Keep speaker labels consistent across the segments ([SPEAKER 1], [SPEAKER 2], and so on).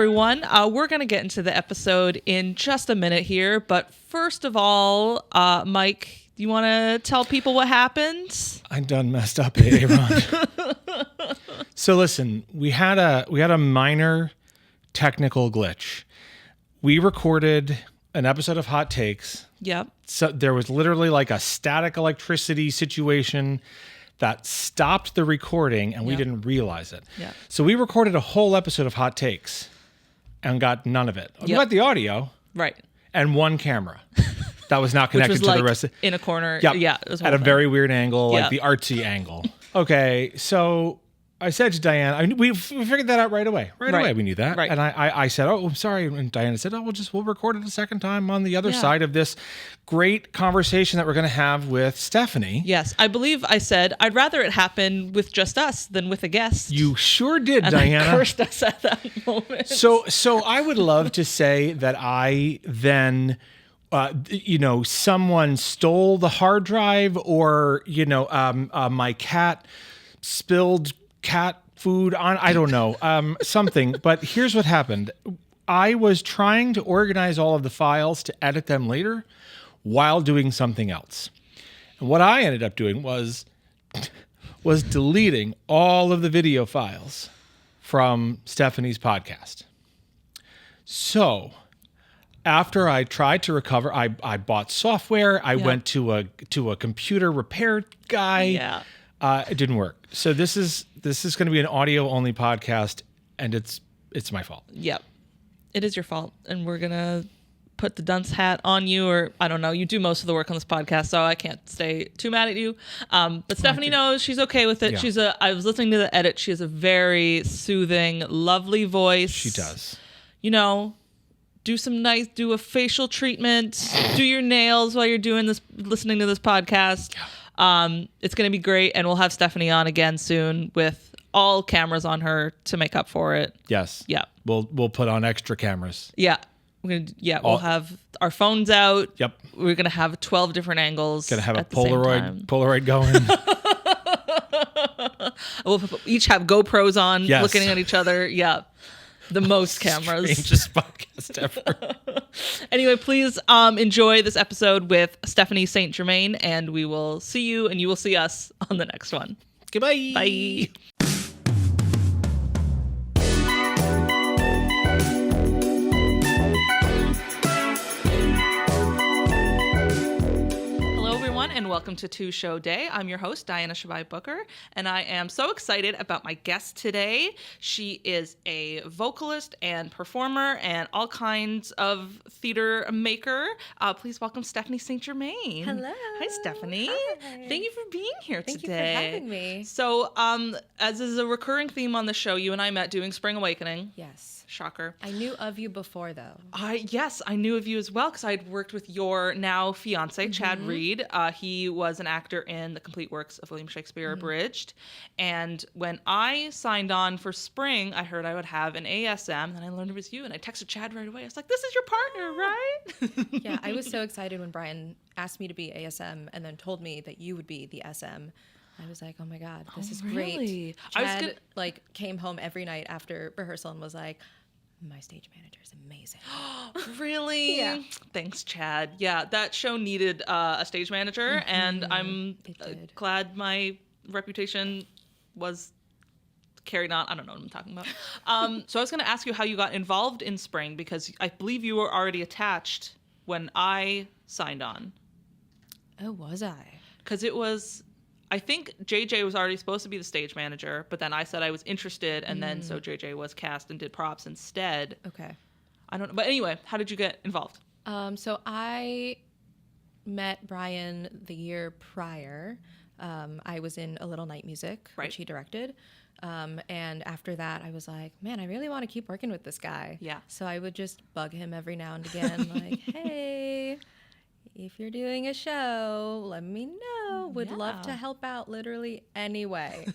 [SPEAKER 1] everyone. We're going to get into the episode in just a minute here. But first of all, Mike, do you want to tell people what happened?
[SPEAKER 2] I done messed up, Aaron. So listen, we had a minor technical glitch. We recorded an episode of Hot Takes.
[SPEAKER 1] Yep.
[SPEAKER 2] So there was literally like a static electricity situation that stopped the recording, and we didn't realize it.
[SPEAKER 1] Yep.
[SPEAKER 2] So we recorded a whole episode of Hot Takes and got none of it. We
[SPEAKER 1] Yep.
[SPEAKER 2] got the audio.
[SPEAKER 1] Right.
[SPEAKER 2] And one camera that was not connected
[SPEAKER 1] Which was
[SPEAKER 2] to
[SPEAKER 1] like
[SPEAKER 2] the rest of
[SPEAKER 1] in a corner.
[SPEAKER 2] Yep.
[SPEAKER 1] Yeah. It was
[SPEAKER 2] at a very weird angle, like
[SPEAKER 1] Yep.
[SPEAKER 2] the artsy angle. Okay, so I said to Diane, we figured that out right away. Right away, we knew that.
[SPEAKER 1] Right.
[SPEAKER 2] And I said, "Oh, I'm sorry." And Diana said, "Oh, we'll record it a second time on the other side of this great conversation that we're going to have with Stephanie."
[SPEAKER 1] Yes, I believe I said I'd rather it happen with just us than with a guest.
[SPEAKER 2] You sure did,
[SPEAKER 1] and
[SPEAKER 2] Diana.
[SPEAKER 1] I cursed us at that moment.
[SPEAKER 2] So I would love to say that I then, someone stole the hard drive, or my cat spilled cat food on, I don't know, something. But here's what happened. I was trying to organize all of the files to edit them later while doing something else. And what I ended up doing was deleting all of the video files from Stephanie's podcast. So after I tried to recover, I bought software. I went to a computer repair guy.
[SPEAKER 1] Yeah.
[SPEAKER 2] It didn't work. So this is going to be an audio only podcast, and it's my fault.
[SPEAKER 1] Yep. It is your fault. And we're going to put the dunce hat on you, or I don't know. You do most of the work on this podcast, so I can't stay too mad at you. But Stephanie knows she's okay with it.
[SPEAKER 2] Yeah.
[SPEAKER 1] I was listening to the edit. She has a very soothing, lovely voice.
[SPEAKER 2] She does.
[SPEAKER 1] Do a facial treatment, do your nails while you're doing this, listening to this podcast. It's going to be great, and we'll have Stephanie on again soon with all cameras on her to make up for it.
[SPEAKER 2] Yes.
[SPEAKER 1] Yeah.
[SPEAKER 2] We'll put on extra cameras.
[SPEAKER 1] Yeah. We'll have our phones out.
[SPEAKER 2] Yep.
[SPEAKER 1] We're going to have 12 different angles.
[SPEAKER 2] Gonna have a
[SPEAKER 1] at the same time.
[SPEAKER 2] Polaroid going.
[SPEAKER 1] We'll each have GoPros on,
[SPEAKER 2] Yes.
[SPEAKER 1] looking at each other. Yeah. The most cameras.
[SPEAKER 2] Strangest podcast ever.
[SPEAKER 1] Anyway, please enjoy this episode with Stephanie Saint Germain, and we will see you, and you will see us on the next one.
[SPEAKER 2] Goodbye.
[SPEAKER 1] Bye. And welcome to Two Show Day. I'm your host, Diana Shabai Booker, and I am so excited about my guest today. She is a vocalist and performer and all kinds of theater maker. Please welcome Stephanie Saint Germain.
[SPEAKER 3] Hello.
[SPEAKER 1] Hi, Stephanie.
[SPEAKER 3] Hi.
[SPEAKER 1] Thank you for being here today.
[SPEAKER 3] Thank you for having me.
[SPEAKER 1] So, as is a recurring theme on the show, you and I met doing Spring Awakening.
[SPEAKER 3] Yes.
[SPEAKER 1] Shocker.
[SPEAKER 3] I knew of you before, though.
[SPEAKER 1] Yes, I knew of you as well because I'd worked with your now fiance, Chad Reed. He was an actor in the complete works of William Shakespeare Abridged. And when I signed on for Spring, I heard I would have an ASM, and I learned it was you. And I texted Chad right away. I was like, "This is your partner, right?"
[SPEAKER 3] Yeah, I was so excited when Brian asked me to be ASM and then told me that you would be the SM. I was like, "Oh my God, this is
[SPEAKER 1] really?
[SPEAKER 3] great." Chad came home every night after rehearsal and was like, "My stage manager is amazing."
[SPEAKER 1] Really?
[SPEAKER 3] Yeah.
[SPEAKER 1] Thanks, Chad. Yeah, that show needed a stage manager, and I'm glad my reputation was carried on. I don't know what I'm talking about. So I was going to ask you how you got involved in Spring, because I believe you were already attached when I signed on.
[SPEAKER 3] Oh, was I?
[SPEAKER 1] Because I think JJ was already supposed to be the stage manager, but then I said I was interested, and then so JJ was cast and did props instead.
[SPEAKER 3] Okay.
[SPEAKER 1] I don't know. But anyway, how did you get involved?
[SPEAKER 3] So I met Brian the year prior. I was in A Little Night Music, which he directed. And after that, I was like, man, I really want to keep working with this guy.
[SPEAKER 1] Yeah.
[SPEAKER 3] So I would just bug him every now and again, like, hey, if you're doing a show, let me know. Would love to help out literally any way.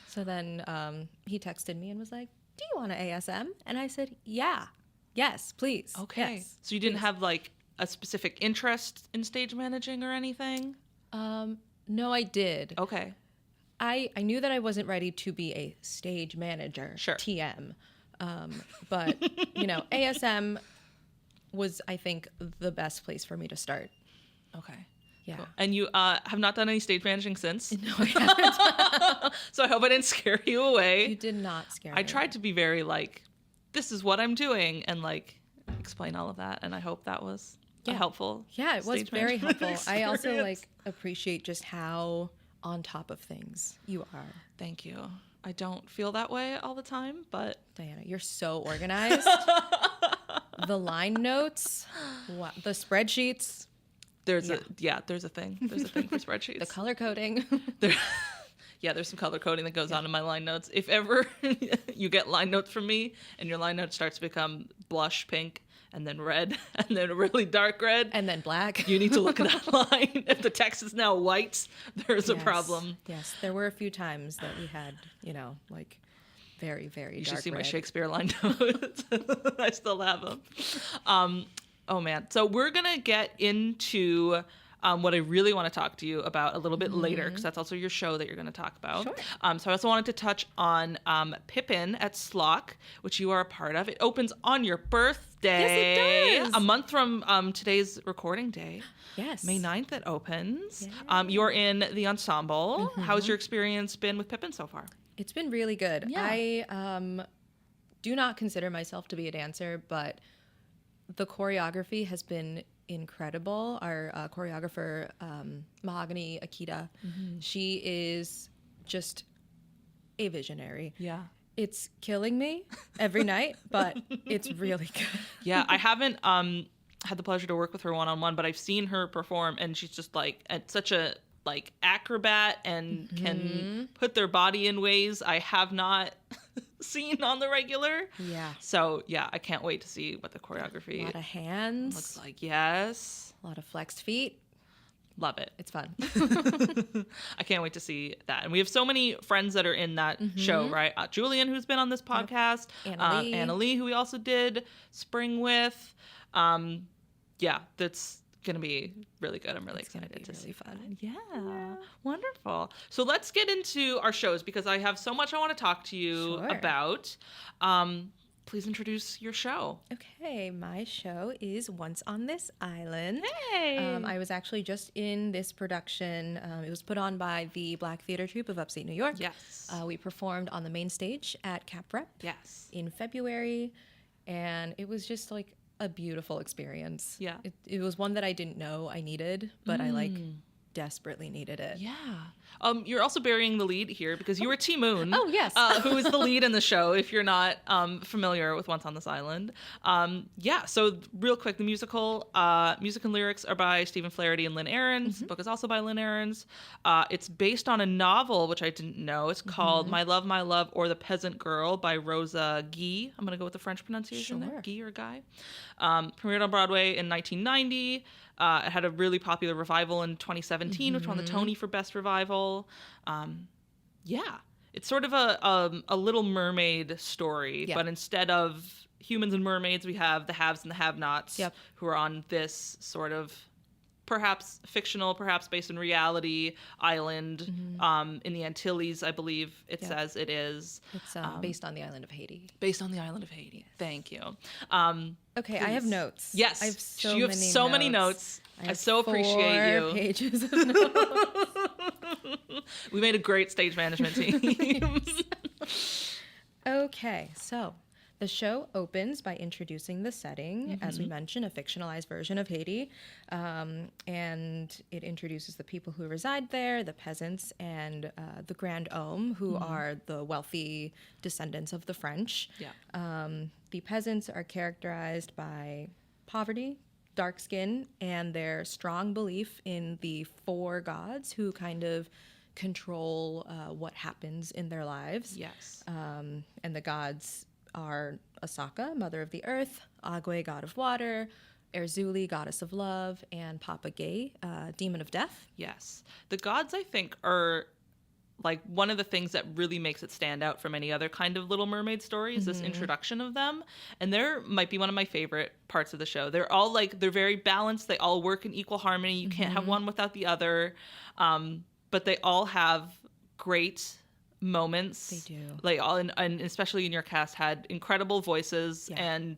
[SPEAKER 3] So then he texted me and was like, do you want an ASM? And I said, yeah. Yes, please.
[SPEAKER 1] Okay.
[SPEAKER 3] Yes,
[SPEAKER 1] so you didn't have like a specific interest in stage managing or anything?
[SPEAKER 3] No, I did.
[SPEAKER 1] Okay.
[SPEAKER 3] I knew that I wasn't ready to be a stage manager,
[SPEAKER 1] Sure.
[SPEAKER 3] TM. But, ASM was, I think, the best place for me to start.
[SPEAKER 1] Okay.
[SPEAKER 3] Yeah.
[SPEAKER 1] Cool. And you have not done any stage managing since?
[SPEAKER 3] No, I haven't.
[SPEAKER 1] So I hope I didn't scare you away.
[SPEAKER 3] You did not scare me.
[SPEAKER 1] I tried to be very this is what I'm doing and explain all of that. And I hope that was helpful.
[SPEAKER 3] Yeah, it was very helpful.
[SPEAKER 1] Experience.
[SPEAKER 3] I also appreciate just how on top of things you are.
[SPEAKER 1] Thank you. I don't feel that way all the time, but
[SPEAKER 3] Diana, you're so organized. The line notes, the spreadsheets.
[SPEAKER 1] There's a thing. There's a thing for spreadsheets.
[SPEAKER 3] The color coding.
[SPEAKER 1] There's some color coding that goes on in my line notes. If ever you get line notes from me and your line note starts to become blush pink and then red and then a really dark red
[SPEAKER 3] and then black,
[SPEAKER 1] you need to look at that line. If the text is now white, there's a problem.
[SPEAKER 3] Yes, there were a few times that we had, very, very
[SPEAKER 1] you
[SPEAKER 3] dark
[SPEAKER 1] should see
[SPEAKER 3] red.
[SPEAKER 1] my Shakespeare line notes. I still have them. Oh man. So we're gonna get into what I really want to talk to you about a little bit later, because that's also your show that you're going to talk about.
[SPEAKER 3] Sure.
[SPEAKER 1] So I also wanted to touch on Pippin at SLOC, which you are a part of. It opens on your birthday.
[SPEAKER 3] Yes, it does.
[SPEAKER 1] A month from today's recording day.
[SPEAKER 3] Yes.
[SPEAKER 1] May 9th it opens.
[SPEAKER 3] Yeah.
[SPEAKER 1] You're in the ensemble. How's your experience been with Pippin so far?
[SPEAKER 3] It's been really good.
[SPEAKER 1] Yeah.
[SPEAKER 3] I do not consider myself to be a dancer, but the choreography has been incredible. Our choreographer, Mahogany Akita, she is just a visionary.
[SPEAKER 1] Yeah.
[SPEAKER 3] It's killing me every night, but it's really good.
[SPEAKER 1] Yeah, I haven't had the pleasure to work with her one-on-one, but I've seen her perform, and she's just such a acrobat and can put their body in ways I have not seen on the regular.
[SPEAKER 3] Yeah.
[SPEAKER 1] So yeah, I can't wait to see what the choreography
[SPEAKER 3] A lot of hands.
[SPEAKER 1] looks like. Yes.
[SPEAKER 3] A lot of flexed feet.
[SPEAKER 1] Love it.
[SPEAKER 3] It's fun.
[SPEAKER 1] I can't wait to see that. And we have so many friends that are in that show, right? Julian, who's been on this podcast. Anna Lee, who we also did Spring with. Yeah, that's going to be really good. I'm really excited to see fun. Yeah, wonderful. So let's get into our shows, because I have so much I want to talk to you about. Please introduce your show.
[SPEAKER 3] Okay, my show is Once on This Island.
[SPEAKER 1] Hey!
[SPEAKER 3] I was actually just in this production. It was put on by the Black Theater Troupe of Upstate New York.
[SPEAKER 1] Yes.
[SPEAKER 3] We performed on the main stage at Cap Rep in February, and it was just a beautiful experience.
[SPEAKER 1] Yeah.
[SPEAKER 3] It was one that I didn't know I needed, but I desperately needed it.
[SPEAKER 1] Yeah. You're also burying the lead here because you were Ti Moune.
[SPEAKER 3] Oh, yes.
[SPEAKER 1] Who is the lead in the show, if you're not familiar with Once on This Island. So real quick, the musical, music and lyrics are by Stephen Flaherty and Lynn Ahrens. The book is also by Lynn Ahrens. It's based on a novel, which I didn't know. It's called My Love, or The Peasant Girl by Rosa Guy. I'm going to go with the French pronunciation there, Guy or Guy. Premiered on Broadway in 1990. It had a really popular revival in 2017, which won the Tony for Best Revival. It's sort of a Little Mermaid story, but instead of humans and mermaids, we have the haves and the have-nots who are on this sort of perhaps fictional, perhaps based in reality island in the Antilles, I believe it says it is.
[SPEAKER 3] It's based on the island of Haiti.
[SPEAKER 1] Based on the island of Haiti. Yes. Thank you.
[SPEAKER 3] Okay, I have notes.
[SPEAKER 1] Yes,
[SPEAKER 3] I have
[SPEAKER 1] you have so many notes. I so appreciate you.
[SPEAKER 3] 4 pages of notes.
[SPEAKER 1] We made a great stage management team.
[SPEAKER 3] Okay, so the show opens by introducing the setting, as we mentioned, a fictionalized version of Haiti, and it introduces the people who reside there, the peasants, and the Grand Homme, who are the wealthy descendants of the French. The peasants are characterized by poverty, dark skin, and their strong belief in the 4 gods who kind of control what happens in their lives.
[SPEAKER 1] Yes.
[SPEAKER 3] And the gods are Asaka, mother of the earth, Agwe, god of water, Erzuli, goddess of love, and Papa Gay, demon of death.
[SPEAKER 1] Yes. The gods, I think, are one of the things that really makes it stand out from any other kind of Little Mermaid story is this introduction of them. And they're might be one of my favorite parts of the show. They're all they're very balanced. They all work in equal harmony. You can't have one without the other. But they all have great moments.
[SPEAKER 3] They do.
[SPEAKER 1] Like all and especially in your cast had incredible voices and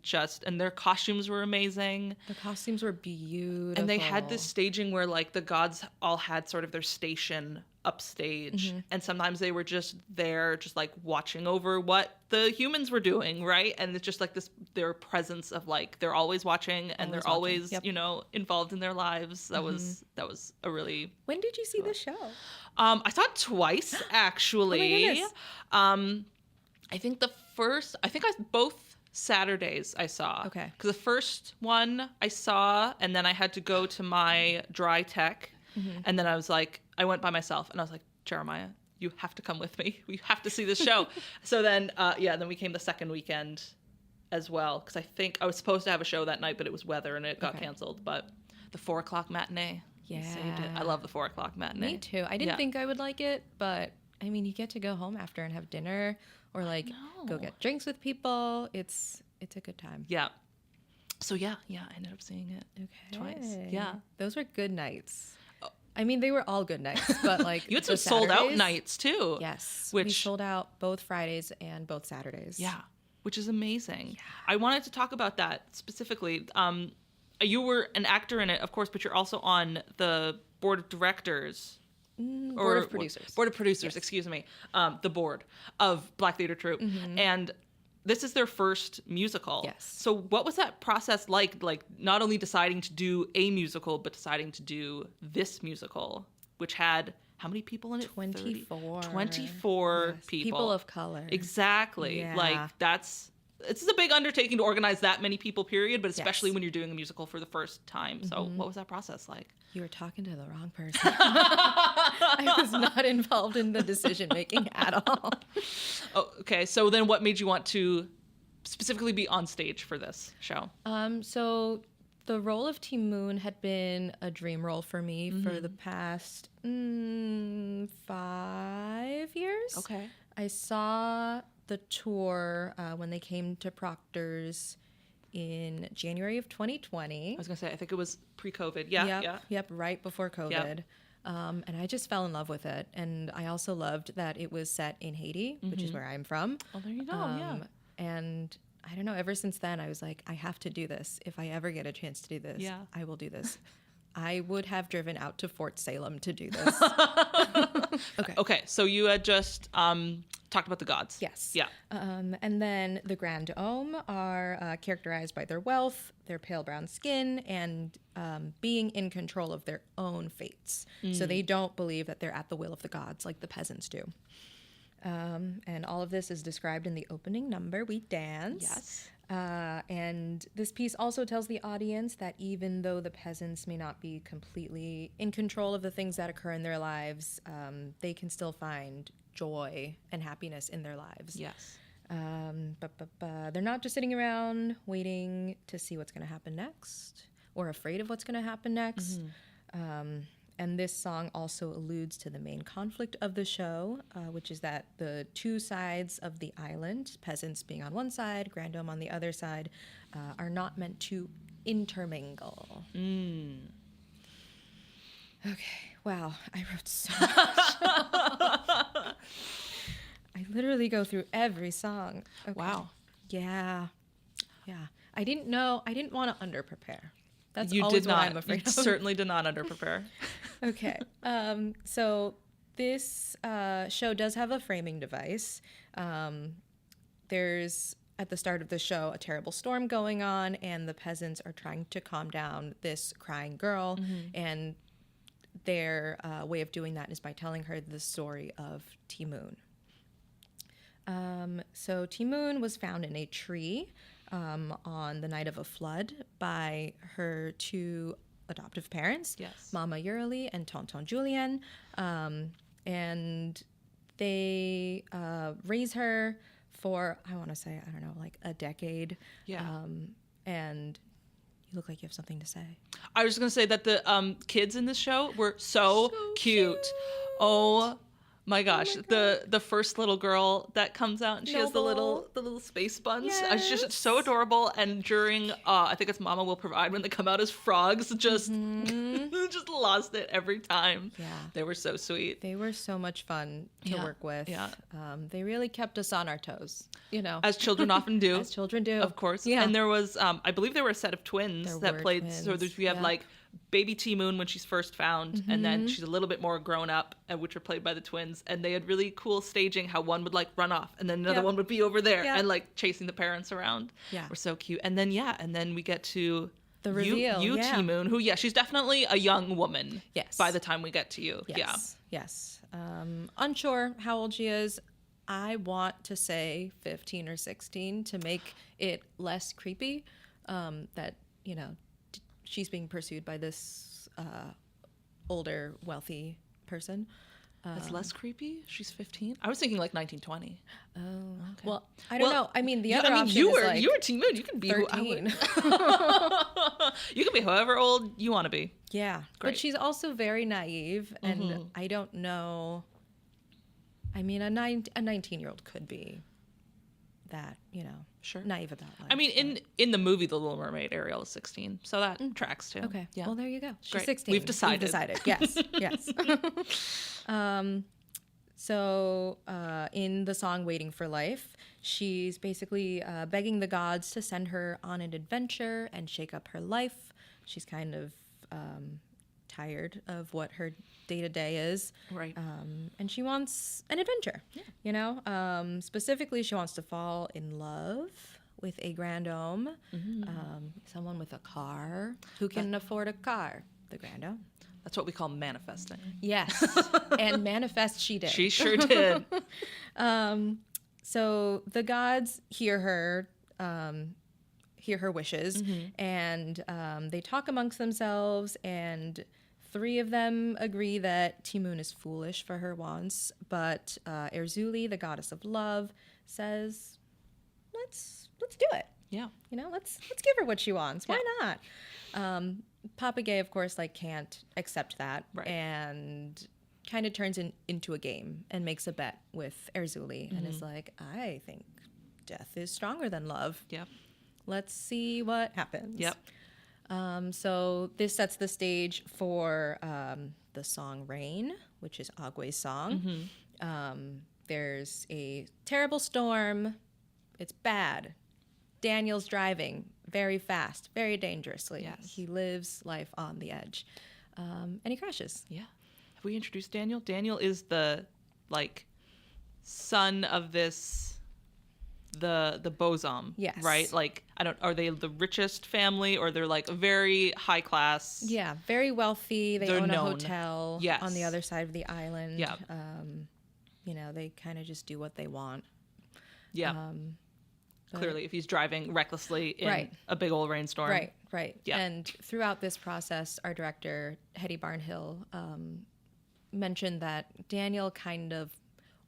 [SPEAKER 1] their costumes were amazing.
[SPEAKER 3] The costumes were beautiful.
[SPEAKER 1] And they had this staging where like the gods all had sort of their station upstage, and sometimes they were just there just like watching over what the humans were doing, right? And it's just like their presence of like they're always watching and they're always involved in their lives. That was a really.
[SPEAKER 3] When did you see the show?
[SPEAKER 1] I saw it twice actually.
[SPEAKER 3] Oh my goodness.
[SPEAKER 1] I think both Saturdays I saw.
[SPEAKER 3] Okay.
[SPEAKER 1] Because the first one I saw, and then I had to go to my dry tech, and then I went by myself, and I was like, Jeremiah, you have to come with me. We have to see this show. So then, then we came the second weekend as well, because I think I was supposed to have a show that night, but it was weather, and it got canceled. But the 4:00 matinee.
[SPEAKER 3] Yeah.
[SPEAKER 1] Saved it. I love the 4:00 matinee.
[SPEAKER 3] Me too. I didn't think I would like it, but I mean, you get to go home after and have dinner or like go get drinks with people. It's a good time.
[SPEAKER 1] Yeah. So I ended up seeing it twice. Yeah.
[SPEAKER 3] Those were good nights. I mean, they were all good nights, but like
[SPEAKER 1] you had some sold out nights too.
[SPEAKER 3] Yes.
[SPEAKER 1] Which
[SPEAKER 3] we sold out both Fridays and both Saturdays.
[SPEAKER 1] Yeah. Which is amazing. Yeah. I wanted to talk about that specifically. You were an actor in it, of course, but you're also on the board of directors.
[SPEAKER 3] Board of producers.
[SPEAKER 1] Board of producers, excuse me. The board of Black Theater Troupe. And this is their first musical.
[SPEAKER 3] Yes.
[SPEAKER 1] So what was that process like not only deciding to do a musical, but deciding to do this musical, which had how many people in it?
[SPEAKER 3] 24.
[SPEAKER 1] 24
[SPEAKER 3] yes.
[SPEAKER 1] people.
[SPEAKER 3] People of color.
[SPEAKER 1] Exactly.
[SPEAKER 3] Yeah.
[SPEAKER 1] It's a big undertaking to organize that many people, period, but especially when you're doing a musical for the first time. So what was that process like?
[SPEAKER 3] You were talking to the wrong person. I was not involved in the decision-making at all.
[SPEAKER 1] Oh, okay. So then what made you want to specifically be on stage for this show?
[SPEAKER 3] So the role of Ti Moune had been a dream role for me for the past 5 years.
[SPEAKER 1] Okay.
[SPEAKER 3] I saw the tour when they came to Proctor's in January of 2020.
[SPEAKER 1] I was going to say, I think it was pre-COVID. Yeah.
[SPEAKER 3] Yep, right before COVID. Yep. And I just fell in love with it. And I also loved that it was set in Haiti, which is where I'm from.
[SPEAKER 1] Oh, there you go,
[SPEAKER 3] And I don't know, ever since then, I was like, I have to do this. If I ever get a chance to do this, I will do this. I would have driven out to Fort Salem to do this.
[SPEAKER 1] Okay, so you had just talked about the gods.
[SPEAKER 3] Yes.
[SPEAKER 1] Yeah.
[SPEAKER 3] And then the Grand Homme are characterized by their wealth, their pale brown skin, and being in control of their own fates. So they don't believe that they're at the will of the gods like the peasants do. And all of this is described in the opening number, We Dance.
[SPEAKER 1] Yes.
[SPEAKER 3] And this piece also tells the audience that even though the peasants may not be completely in control of the things that occur in their lives, they can still find joy and happiness in their lives.
[SPEAKER 1] Yes.
[SPEAKER 3] But they're not just sitting around waiting to see what's going to happen next or afraid of what's going to happen next. And this song also alludes to the main conflict of the show, which is that the two sides of the island, peasants being on one side, Grand Homme on the other side, are not meant to intermingle. Okay, wow, I wrote so much. I literally go through every song. Okay.
[SPEAKER 1] Wow.
[SPEAKER 3] Yeah. I didn't want to underprepare. That's
[SPEAKER 1] you
[SPEAKER 3] always
[SPEAKER 1] did not.
[SPEAKER 3] what I'm afraid
[SPEAKER 1] you
[SPEAKER 3] of.
[SPEAKER 1] Certainly did not underprepare.
[SPEAKER 3] Okay. So this show does have a framing device. There's, at the start of the show, a terrible storm going on, and the peasants are trying to calm down this crying girl. And their way of doing that is by telling her the story of Ti Moune. So Ti Moune was found in a tree on the night of a flood by her two adoptive parents, Mama Yurali and Tonton Julien, and they raise her for, I want to say, I don't know, like a decade. And you look like you have something to say.
[SPEAKER 1] I was just going to say that the kids in this show were so cute. Oh my gosh, the first little girl that comes out and she has the little space buns. It's just so adorable. And during I think it's Mama Will Provide, when they come out as frogs, just just lost it every time.
[SPEAKER 3] Yeah.
[SPEAKER 1] They were so sweet.
[SPEAKER 3] They were so much fun to work with.
[SPEAKER 1] Yeah.
[SPEAKER 3] They really kept us on our toes, you know.
[SPEAKER 1] As children often do.
[SPEAKER 3] As children do.
[SPEAKER 1] Of course.
[SPEAKER 3] Yeah.
[SPEAKER 1] And there was, I believe there were a set of twins
[SPEAKER 3] There
[SPEAKER 1] that
[SPEAKER 3] were
[SPEAKER 1] played.
[SPEAKER 3] twins.
[SPEAKER 1] So we have like baby Ti Moune when she's first found, and then she's a little bit more grown up, which were played by the twins. And they had really cool staging how one would like run off and then another one would be over there and like chasing the parents around.
[SPEAKER 3] Yeah.
[SPEAKER 1] We're so cute. And then, and then we get to
[SPEAKER 3] the reveal.
[SPEAKER 1] You Ti Moune, who, she's definitely a young woman.
[SPEAKER 3] Yes.
[SPEAKER 1] By the time we get to you.
[SPEAKER 3] Yes. Yes. Unsure how old she is. I want to say 15 or 16 to make it less creepy that, you know, she's being pursued by this older, wealthy person.
[SPEAKER 1] It's less creepy? She's 15? I was thinking like 1920.
[SPEAKER 3] Oh, okay. Well, I don't know. I mean, the other option
[SPEAKER 1] you
[SPEAKER 3] is
[SPEAKER 1] were
[SPEAKER 3] like
[SPEAKER 1] you were Ti Moune. You can be
[SPEAKER 3] 13.
[SPEAKER 1] You can be however old you want to be.
[SPEAKER 3] Yeah.
[SPEAKER 1] Great.
[SPEAKER 3] But she's also very naive, and I don't know. I mean, a 19-year-old could be that, you know, naive about life.
[SPEAKER 1] I mean, in the movie The Little Mermaid, Ariel is 16, so that tracks too.
[SPEAKER 3] Okay.
[SPEAKER 1] Yeah.
[SPEAKER 3] Well, there you go. She's
[SPEAKER 1] Great.
[SPEAKER 3] 16.
[SPEAKER 1] We've decided.
[SPEAKER 3] Yes. Yes. So in the song Waiting for Life, she's basically begging the gods to send her on an adventure and shake up her life. She's kind of tired of what her day-to-day is.
[SPEAKER 1] Right.
[SPEAKER 3] And she wants an adventure, you know? Specifically, she wants to fall in love with a grand homme, someone with a car who can afford a car, the grand homme.
[SPEAKER 1] That's what we call manifesting.
[SPEAKER 3] Yes, and manifest she did.
[SPEAKER 1] She sure did.
[SPEAKER 3] So the gods hear her wishes, and they talk amongst themselves, and 3 of them agree that Ti Moune is foolish for her wants, but Erzulie, the goddess of love, says, let's do it.
[SPEAKER 1] Yeah.
[SPEAKER 3] You know, let's give her what she wants. Why not? Papa Gay, of course, like can't accept that, and kind of turns into a game and makes a bet with Erzulie, and is like, I think death is stronger than love.
[SPEAKER 1] Yep.
[SPEAKER 3] Let's see what happens.
[SPEAKER 1] Yep.
[SPEAKER 3] So this sets the stage for the song Rain, which is Agwe's song. There's a terrible storm. It's bad. Daniel's driving very fast, very dangerously.
[SPEAKER 1] Yes.
[SPEAKER 3] He lives life on the edge. And he crashes.
[SPEAKER 1] Yeah. Have we introduced Daniel? Daniel is the, like, son of this, the bosom.
[SPEAKER 3] Yes.
[SPEAKER 1] Right? Like, are they the richest family, or they're like very high class?
[SPEAKER 3] Yeah, very wealthy. They
[SPEAKER 1] They're
[SPEAKER 3] own a
[SPEAKER 1] known.
[SPEAKER 3] hotel
[SPEAKER 1] Yes.
[SPEAKER 3] on the other side of the island.
[SPEAKER 1] Yeah.
[SPEAKER 3] You know, they kind of just do what they want.
[SPEAKER 1] Yeah. Clearly, if he's driving recklessly in a big old rainstorm.
[SPEAKER 3] Right.
[SPEAKER 1] Yeah.
[SPEAKER 3] And throughout this process, our director, Hetty Barnhill, mentioned that Daniel kind of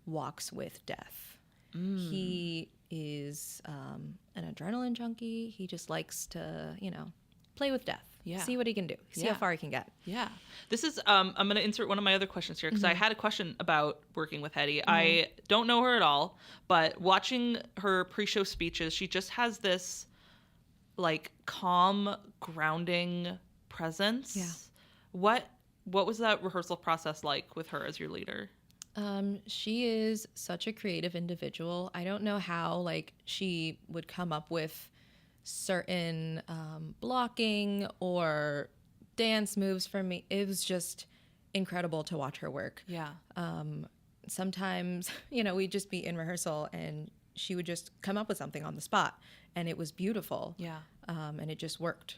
[SPEAKER 3] walks with death. He is an adrenaline junkie. He just likes to, you know, play with death.
[SPEAKER 1] Yeah.
[SPEAKER 3] See what he can do. See how far he can get.
[SPEAKER 1] Yeah. This is, I'm going to insert one of my other questions here because I had a question about working with Hetty. I don't know her at all, but watching her pre-show speeches, she just has this, like, calm, grounding presence.
[SPEAKER 3] Yeah.
[SPEAKER 1] What was that rehearsal process like with her as your leader?
[SPEAKER 3] She is such a creative individual. I don't know how, like, she would come up with certain blocking or dance moves for me. It was just incredible to watch her work.
[SPEAKER 1] Yeah.
[SPEAKER 3] Sometimes, you know, we'd just be in rehearsal and she would just come up with something on the spot, and it was beautiful.
[SPEAKER 1] Yeah.
[SPEAKER 3] And it just worked.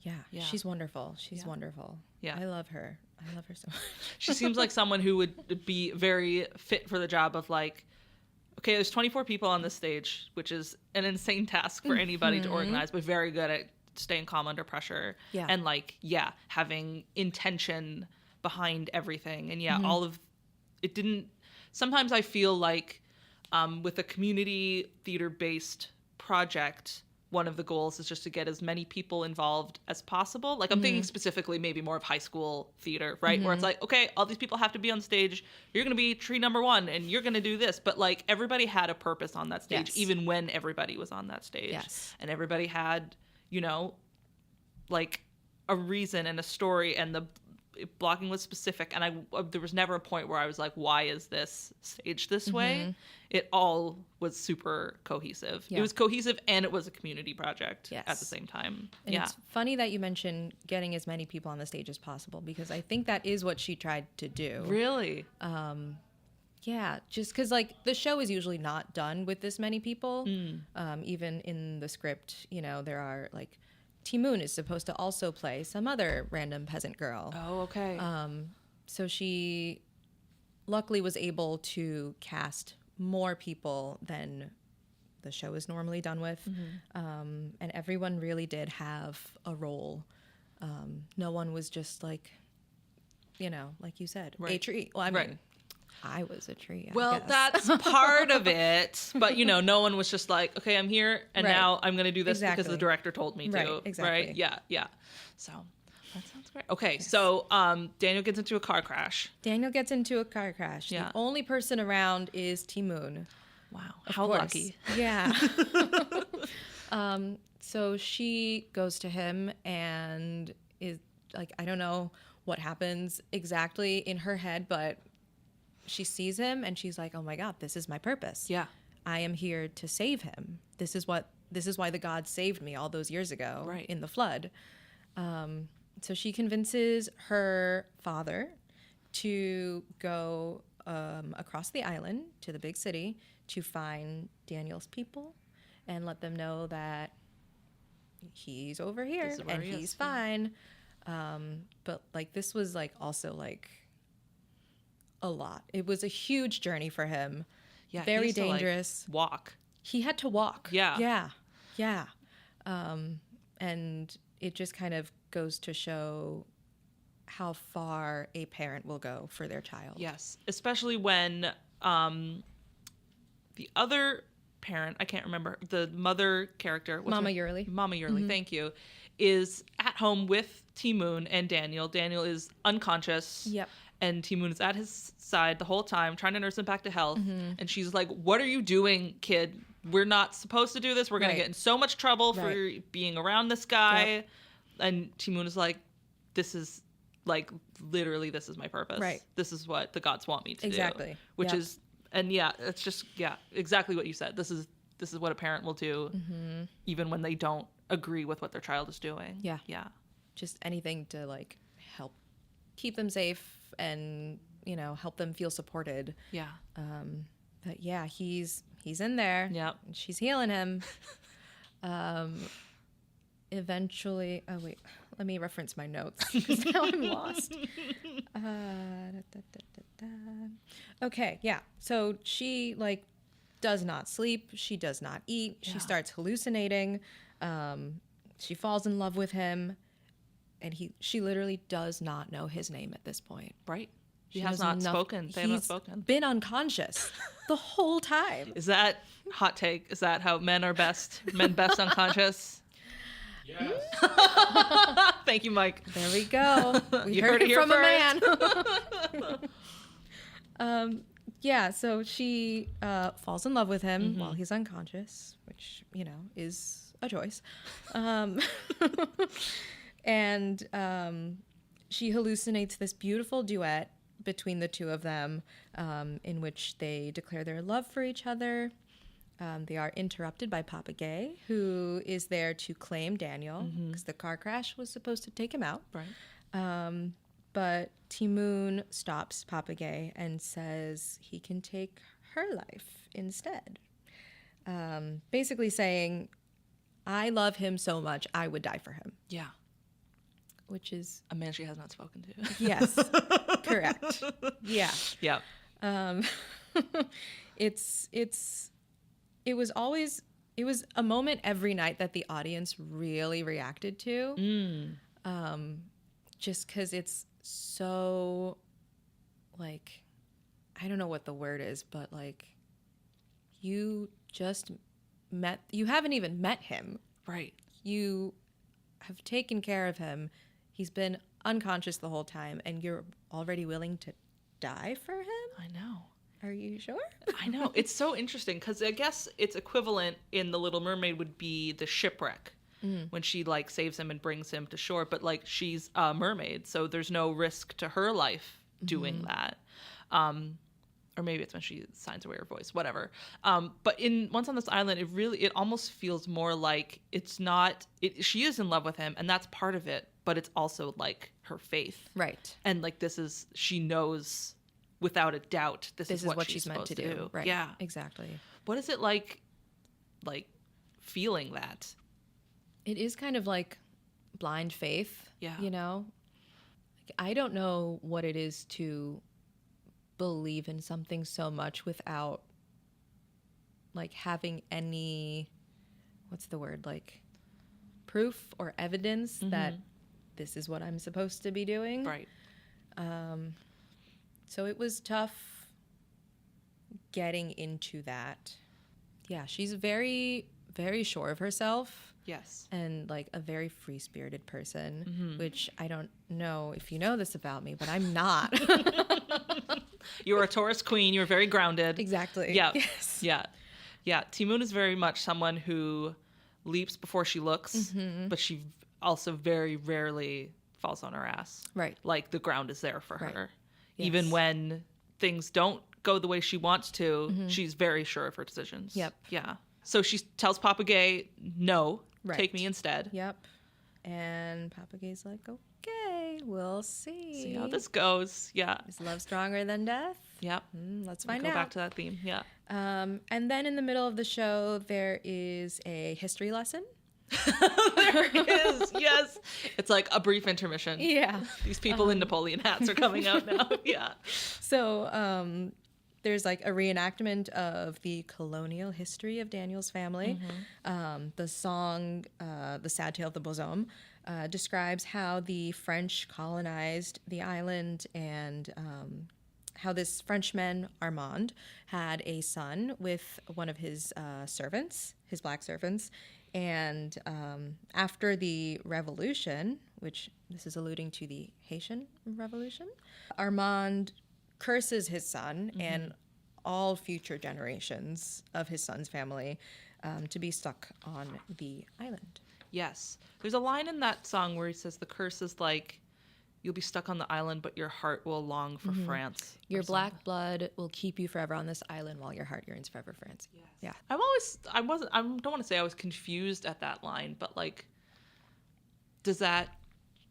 [SPEAKER 3] Yeah. She's wonderful. She's wonderful.
[SPEAKER 1] Yeah.
[SPEAKER 3] I love her. I love her so much.
[SPEAKER 1] She seems like someone who would be very fit for the job of, like, okay, there's 24 people on this stage, which is an insane task for anybody to organize, but very good at staying calm under pressure.
[SPEAKER 3] Yeah.
[SPEAKER 1] And, like, having intention behind everything. And all of it didn't. Sometimes I feel like with a community theater-based project, one of the goals is just to get as many people involved as possible. Like, I'm thinking specifically maybe more of high school theater, right? Where it's like, okay, all these people have to be on stage. You're going to be tree number 1 and you're going to do this. But, like, everybody had a purpose on that stage, even when everybody was on that stage.
[SPEAKER 3] Yes.
[SPEAKER 1] And everybody had, you know, like, a reason and a story, and the blocking was specific, and there was never a point where I was like, why is this staged this way? It all was super cohesive. It was cohesive, and it was a community project at the same time.
[SPEAKER 3] And it's funny that you mentioned getting as many people on the stage as possible, because I think that is what she tried to do.
[SPEAKER 1] Really?
[SPEAKER 3] Yeah, just because like the show is usually not done with this many people. Even in the script, you know, there are like Ti Moune is supposed to also play some other random peasant girl.
[SPEAKER 1] Oh, okay.
[SPEAKER 3] So she luckily was able to cast more people than the show is normally done with. And everyone really did have a role. No one was just like, you know, like you said, a tree. Well, I mean, I was a tree.
[SPEAKER 1] Well, that's part of it. But, you know, no one was just like, okay, I'm here, and now I'm going to do this because the director told me to.
[SPEAKER 3] Right, exactly.
[SPEAKER 1] Right? Yeah. So that sounds great. Okay, so Daniel gets into a car crash.
[SPEAKER 3] The only person around is Ti Moune.
[SPEAKER 1] Wow.
[SPEAKER 3] How
[SPEAKER 1] lucky.
[SPEAKER 3] Yeah. So she goes to him and is like, I don't know what happens exactly in her head, but she sees him and she's like, oh my God, this is my purpose.
[SPEAKER 1] Yeah.
[SPEAKER 3] I am here to save him. This is why the gods saved me all those years ago in the flood. So she convinces her father to go across the island to the big city to find Daniel's people and let them know that he's over here and he's fine. But like this was like also like a lot. It was a huge journey for him. Yeah, very dangerous.
[SPEAKER 1] Walk.
[SPEAKER 3] He had to walk.
[SPEAKER 1] Yeah.
[SPEAKER 3] And it just kind of goes to show how far a parent will go for their child.
[SPEAKER 1] Yes, especially when the other parent, I can't remember, the mother character.
[SPEAKER 3] Mama Yurley,
[SPEAKER 1] thank you, is at home with Ti Moune and Daniel. Daniel is unconscious.
[SPEAKER 3] Yep.
[SPEAKER 1] And Ti Moune is at his side the whole time, trying to nurse him back to health. And she's like, what are you doing, kid? We're not supposed to do this. We're going to get in so much trouble for being around this guy. Yep. And Ti Moune is like, this is, like, literally, this is my purpose.
[SPEAKER 3] Right.
[SPEAKER 1] This is what the gods want me to do.
[SPEAKER 3] Exactly.
[SPEAKER 1] Which is, and yeah, it's just, exactly what you said. This is what a parent will do, even when they don't agree with what their child is doing.
[SPEAKER 3] Yeah.
[SPEAKER 1] Yeah.
[SPEAKER 3] Just anything to, like, help keep them safe and, you know, help them feel supported.
[SPEAKER 1] Yeah.
[SPEAKER 3] But yeah, he's in there.
[SPEAKER 1] Yeah.
[SPEAKER 3] She's healing him. Eventually, oh wait, let me reference my notes because now I'm lost. Okay, yeah. So she like does not sleep. She does not eat. She starts hallucinating. She falls in love with him. And she literally does not know his name at this point.
[SPEAKER 1] Right. He has not spoken. They have not spoken.
[SPEAKER 3] Been unconscious the whole time.
[SPEAKER 1] Is that hot take? Is that how men are best? Men best unconscious?
[SPEAKER 2] Yes.
[SPEAKER 1] Thank you, Mike.
[SPEAKER 3] There we go. We heard it from a man. Yeah, so she falls in love with him while he's unconscious, which, you know, is a choice. And she hallucinates this beautiful duet between the two of them in which they declare their love for each other. They are interrupted by Papa Gay, who is there to claim Daniel because the car crash was supposed to take him out.
[SPEAKER 1] Right.
[SPEAKER 3] But Ti Moune stops Papa Gay and says he can take her life instead. Basically saying, I love him so much, I would die for him.
[SPEAKER 1] Yeah.
[SPEAKER 3] Which is
[SPEAKER 1] a man she has not spoken to.
[SPEAKER 3] Yes, correct. Yeah.
[SPEAKER 1] Yeah.
[SPEAKER 3] It was a moment every night that the audience really reacted to. Just because it's so, like, I don't know what the word is, but like, you haven't even met him.
[SPEAKER 1] Right.
[SPEAKER 3] You have taken care of him. He's been unconscious the whole time, and you're already willing to die for him?
[SPEAKER 1] I know.
[SPEAKER 3] Are you sure?
[SPEAKER 1] I know. It's so interesting because I guess its equivalent in The Little Mermaid would be the shipwreck. when she like saves him and brings him to shore, but like she's a mermaid, so there's no risk to her life doing that. Or maybe it's when she signs away her voice, whatever. But Once on This Island, it almost feels more like she is in love with him, and that's part of it, but it's also like her faith.
[SPEAKER 3] Right.
[SPEAKER 1] And like she knows without a doubt this is what she's meant to do.
[SPEAKER 3] Right.
[SPEAKER 1] Yeah.
[SPEAKER 3] Exactly.
[SPEAKER 1] What is it like feeling that?
[SPEAKER 3] It is kind of like blind faith.
[SPEAKER 1] Yeah.
[SPEAKER 3] You know? Like, I don't know what it is to believe in something so much without like having any, what's the word, like proof or evidence that this is what I'm supposed to be doing.
[SPEAKER 1] Right.
[SPEAKER 3] So it was tough getting into that. Yeah, she's very, very sure of herself.
[SPEAKER 1] Yes.
[SPEAKER 3] And like a very free-spirited person, which I don't know if you know this about me, but I'm not.
[SPEAKER 1] You're a Taurus queen. You're very grounded.
[SPEAKER 3] Exactly.
[SPEAKER 1] Yeah.
[SPEAKER 3] Yes.
[SPEAKER 1] Yeah. Yeah. Ti Moune is very much someone who leaps before she looks, but she also very rarely falls on her ass.
[SPEAKER 3] Right.
[SPEAKER 1] Like the ground is there for her.
[SPEAKER 3] Yes.
[SPEAKER 1] Even when things don't go the way she wants to, she's very sure of her decisions.
[SPEAKER 3] Yep.
[SPEAKER 1] Yeah. So she tells Papa Gay, no,
[SPEAKER 3] Right.
[SPEAKER 1] take me instead.
[SPEAKER 3] Yep. And Papa Gay's like, okay, we'll see.
[SPEAKER 1] See how this goes. Yeah.
[SPEAKER 3] Is love stronger than death?
[SPEAKER 1] Yep.
[SPEAKER 3] Let's find
[SPEAKER 1] Go
[SPEAKER 3] out.
[SPEAKER 1] back to that theme. Yeah.
[SPEAKER 3] And then in the middle of the show, there is a history lesson.
[SPEAKER 1] There is. Yes. It's like a brief intermission.
[SPEAKER 3] Yeah.
[SPEAKER 1] These people in Napoleon hats are coming out now. Yeah.
[SPEAKER 3] So there's like a reenactment of the colonial history of Daniel's family. The song, The Sad Tale of the Bosom, describes how the French colonized the island and how this Frenchman, Armand, had a son with one of his servants, his black servants. And after the revolution, which this is alluding to the Haitian Revolution, Armand curses his son and all future generations of his son's family to be stuck on the island.
[SPEAKER 1] Yes. There's a line in that song where he says the curse is like, you'll be stuck on the island, but your heart will long for France.
[SPEAKER 3] Your black blood will keep you forever on this island while your heart yearns forever for France.
[SPEAKER 1] Yes.
[SPEAKER 3] Yeah.
[SPEAKER 1] I don't want to say I was confused at that line, but like, does that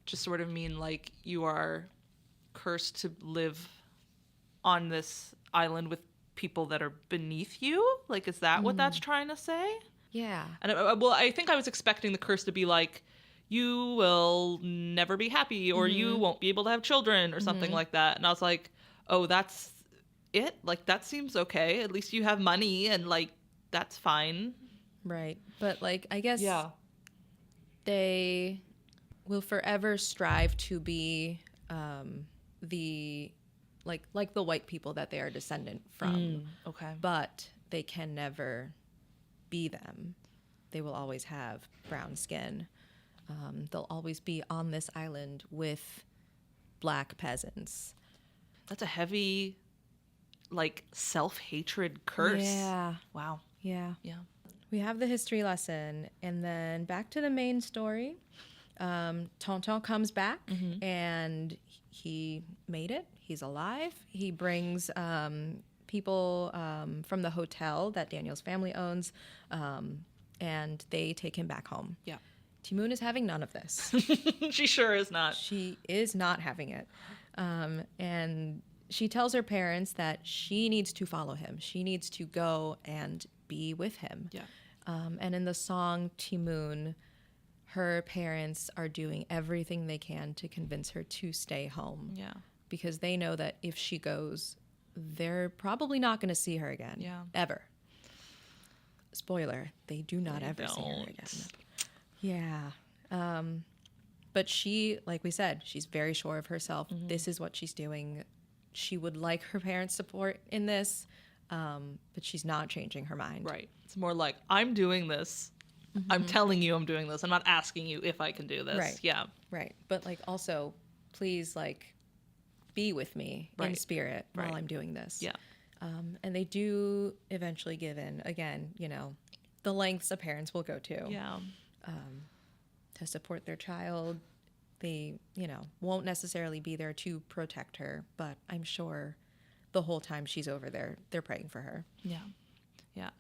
[SPEAKER 1] just sort of mean like you are cursed to live on this island with people that are beneath you? Like, is that what that's trying to say?
[SPEAKER 3] Yeah.
[SPEAKER 1] And I think I was expecting the curse to be like, you will never be happy, or you won't be able to have children, or something like that. And I was like, oh, that's it? Like, that seems okay. At least you have money, and like, that's fine.
[SPEAKER 3] Right. But like, I guess
[SPEAKER 1] Yeah.
[SPEAKER 3] they will forever strive to be the like the white people that they are descendant from.
[SPEAKER 1] Okay.
[SPEAKER 3] But they can never be them. They will always have brown skin. They'll always be on this island with black peasants.
[SPEAKER 1] That's a heavy, like, self-hatred curse.
[SPEAKER 3] Yeah.
[SPEAKER 1] Wow.
[SPEAKER 3] Yeah.
[SPEAKER 1] Yeah.
[SPEAKER 3] We have the history lesson, and then back to the main story. Tonton comes back, and he made it. He's alive. He brings people from the hotel that Daniel's family owns, and they take him back home.
[SPEAKER 1] Yeah.
[SPEAKER 3] Ti Moune is having none of this.
[SPEAKER 1] She sure is not.
[SPEAKER 3] She is not having it. And she tells her parents that she needs to follow him. She needs to go and be with him.
[SPEAKER 1] Yeah.
[SPEAKER 3] And in the song Ti Moune, her parents are doing everything they can to convince her to stay home.
[SPEAKER 1] Yeah.
[SPEAKER 3] Because they know that if she goes, they're probably not going to see her again.
[SPEAKER 1] Yeah.
[SPEAKER 3] Ever. Spoiler, they do not
[SPEAKER 1] They
[SPEAKER 3] ever see her
[SPEAKER 1] don't.
[SPEAKER 3] again. Yeah. But she, like we said, she's very sure of herself. This is what she's doing. She would like her parents' support in this, but she's not changing her mind.
[SPEAKER 1] Right. It's more like, I'm doing this. I'm telling you I'm doing this. I'm not asking you if I can do this.
[SPEAKER 3] Right.
[SPEAKER 1] Yeah.
[SPEAKER 3] Right. But, like, also, please, like, be with me in
[SPEAKER 1] Right.
[SPEAKER 3] spirit while
[SPEAKER 1] Right.
[SPEAKER 3] I'm doing this.
[SPEAKER 1] Yeah.
[SPEAKER 3] And they do eventually give in. Again, you know, the lengths a parents will go to.
[SPEAKER 1] Yeah.
[SPEAKER 3] to support their child. They, won't necessarily be there to protect her, but I'm sure the whole time she's over there, they're praying for her.
[SPEAKER 1] Yeah. Yeah.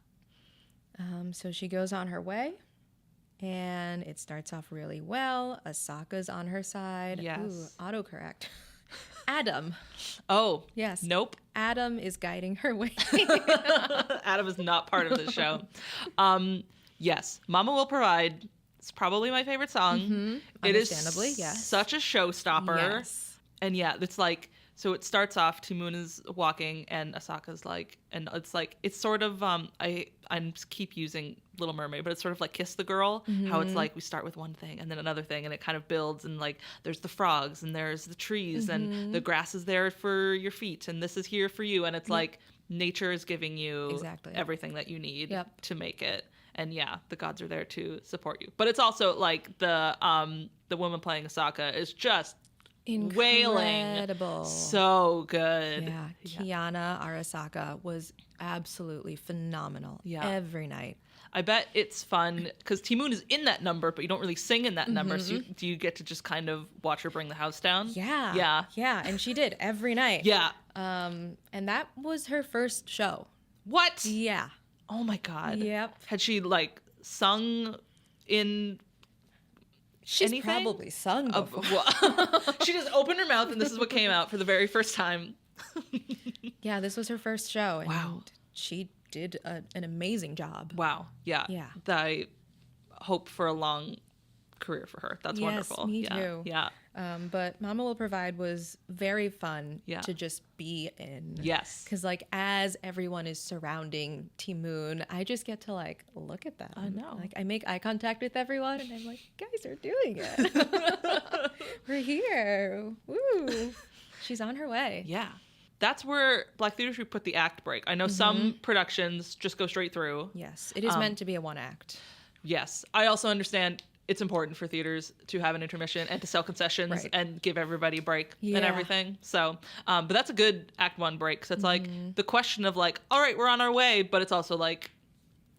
[SPEAKER 3] So she goes on her way, and it starts off really well. Asaka's on her side.
[SPEAKER 1] Yes.
[SPEAKER 3] Ooh, autocorrect. Adam.
[SPEAKER 1] Oh.
[SPEAKER 3] Yes.
[SPEAKER 1] Nope.
[SPEAKER 3] Adam is guiding her way.
[SPEAKER 1] Adam is not part of this show. Yes. Mama Will Provide. It's probably my favorite song.
[SPEAKER 3] Mm-hmm.
[SPEAKER 1] It is
[SPEAKER 3] yes.
[SPEAKER 1] such a showstopper.
[SPEAKER 3] Yes.
[SPEAKER 1] And yeah, it's like, so it starts off, Ti Moune is walking and Asaka's like, and it's sort of, I keep using Little Mermaid, but it's sort of like Kiss the Girl, how it's like we start with one thing and then another thing and it kind of builds, and like there's the frogs and there's the trees and the grass is there for your feet and this is here for you, and it's like nature is giving you everything that you need to make it. And yeah, the gods are there to support you. But it's also like the woman playing Asaka is just wailing. So good.
[SPEAKER 3] Yeah. Kiana Arasaka was absolutely phenomenal every night.
[SPEAKER 1] I bet it's fun because Ti Moune is in that number, but you don't really sing in that number. So do you get to just kind of watch her bring the house down?
[SPEAKER 3] Yeah.
[SPEAKER 1] Yeah.
[SPEAKER 3] Yeah. And she did every night.
[SPEAKER 1] Yeah.
[SPEAKER 3] And that was her first show.
[SPEAKER 1] What?
[SPEAKER 3] Yeah.
[SPEAKER 1] Oh my God.
[SPEAKER 3] Yep.
[SPEAKER 1] Had she like sung in
[SPEAKER 3] She's
[SPEAKER 1] anything?
[SPEAKER 3] Probably sung before.
[SPEAKER 1] She just opened her mouth and this is what came out for the very first time.
[SPEAKER 3] Yeah, this was her first show. And
[SPEAKER 1] wow.
[SPEAKER 3] She did an amazing job.
[SPEAKER 1] Wow. Yeah.
[SPEAKER 3] Yeah.
[SPEAKER 1] I hope for a long career for her. That's wonderful.
[SPEAKER 3] Me too.
[SPEAKER 1] Yeah.
[SPEAKER 3] But Mama Will Provide was very fun to just be in.
[SPEAKER 1] Yes.
[SPEAKER 3] Because like as everyone is surrounding Ti Moune, I just get to like look at them.
[SPEAKER 1] I know.
[SPEAKER 3] Like I make eye contact with everyone and I'm like, you guys are doing it. We're here. Woo. She's on her way.
[SPEAKER 1] Yeah. That's where Black Theatre Troupe put the act break. I know some productions just go straight through.
[SPEAKER 3] Yes. It is meant to be a one act.
[SPEAKER 1] Yes. I also understand it's important for theaters to have an intermission and to sell concessions and give everybody a break and everything. So, but that's a good act one break. Because it's like the question of like, all right, we're on our way. But it's also like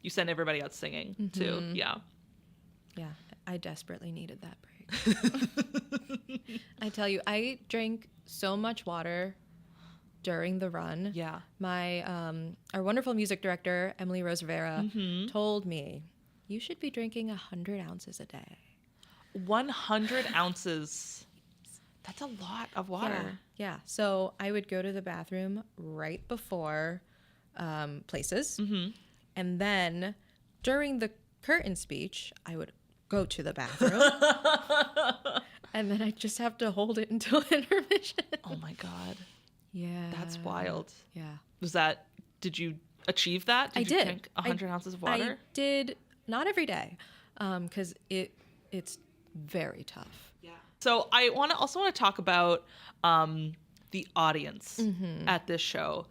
[SPEAKER 1] you send everybody out singing too. Yeah.
[SPEAKER 3] Yeah. I desperately needed that break. I tell you, I drank so much water during the run. Yeah. My, our wonderful music director, Emily Rose Rivera, told me, you should be drinking 100 ounces a day.
[SPEAKER 1] 100 ounces. That's a lot of water.
[SPEAKER 3] Yeah. So I would go to the bathroom right before places. And then during the curtain speech, I would go to the bathroom. And then I just have to hold it until intermission.
[SPEAKER 1] Oh my God.
[SPEAKER 3] Yeah.
[SPEAKER 1] That's wild.
[SPEAKER 3] Yeah.
[SPEAKER 1] Did you achieve that? Did you drink 100 ounces of water?
[SPEAKER 3] I did. Not every day, because it's very tough.
[SPEAKER 1] Yeah. So I also want to talk about the audience at this show.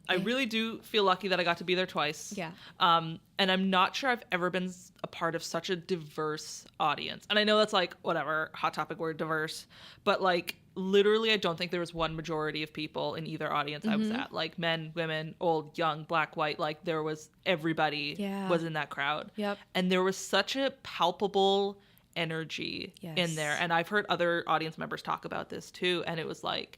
[SPEAKER 1] I really do feel lucky that I got to be there twice.
[SPEAKER 3] Yeah.
[SPEAKER 1] And I'm not sure I've ever been a part of such a diverse audience. And I know that's like, whatever, hot topic word, diverse. But like, literally, I don't think there was one majority of people in either audience I was at. Like men, women, old, young, black, white. Like there was, everybody was in that crowd.
[SPEAKER 3] Yep.
[SPEAKER 1] And there was such a palpable energy in there. And I've heard other audience members talk about this too. And it was like,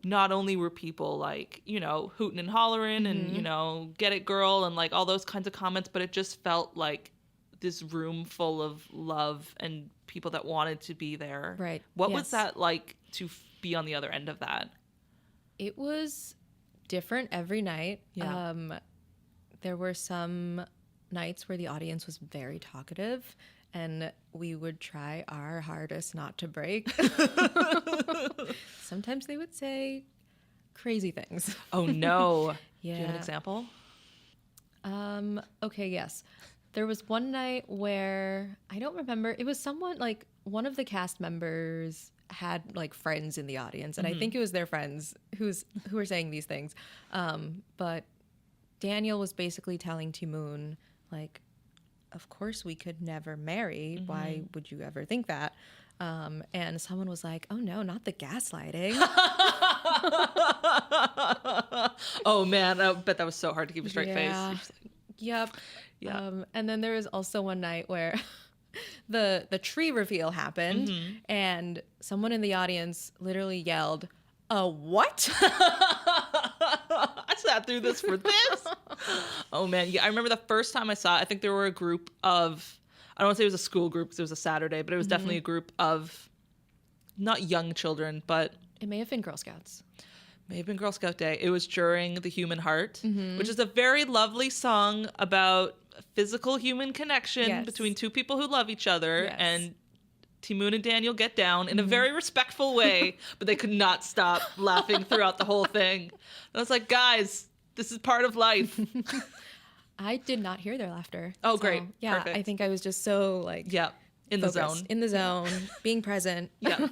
[SPEAKER 1] not only were people like, you know, hooting and hollering and, you know, get it girl and like all those kinds of comments, but it just felt like this room full of love and people that wanted to be there.
[SPEAKER 3] Right.
[SPEAKER 1] What was that like to be on the other end of that?
[SPEAKER 3] It was different every night.
[SPEAKER 1] Yeah.
[SPEAKER 3] There were some nights where the audience was very talkative and we would try our hardest not to break. Sometimes they would say crazy things.
[SPEAKER 1] Oh, no.
[SPEAKER 3] Yeah.
[SPEAKER 1] Do you have an example?
[SPEAKER 3] Okay, yes. There was one night where, I don't remember, it was someone, like, one of the cast members had, like, friends in the audience, and I think it was their friends who were saying these things. But Daniel was basically telling Ti Moune, like, of course we could never marry. Why would you ever think that? And someone was like, oh no, not the gaslighting.
[SPEAKER 1] Oh man, I bet that was so hard to keep a straight face. You're just like,
[SPEAKER 3] Yep.
[SPEAKER 1] Yeah.
[SPEAKER 3] And then there was also one night where the tree reveal happened, and someone in the audience literally yelled, "A what?"
[SPEAKER 1] I sat through this for this. Oh man, yeah. I remember the first time I saw it, I think there were a group of, I don't want to say it was a school group because it was a Saturday, but it was definitely a group of not young children, but
[SPEAKER 3] It may have been Girl Scouts.
[SPEAKER 1] may have been Girl Scout Day. It was during The Human Heart, which is a very lovely song about physical human connection between two people who love each other.
[SPEAKER 3] Yes.
[SPEAKER 1] And Ti Moune and Daniel get down in a very respectful way, but they could not stop laughing throughout the whole thing. And I was like, guys, this is part of life.
[SPEAKER 3] I did not hear their laughter.
[SPEAKER 1] Oh, great.
[SPEAKER 3] Yeah,
[SPEAKER 1] Perfect.
[SPEAKER 3] I think I was just so like
[SPEAKER 1] Yeah, in the
[SPEAKER 3] focused,
[SPEAKER 1] zone.
[SPEAKER 3] in the zone, being present.
[SPEAKER 1] Yeah.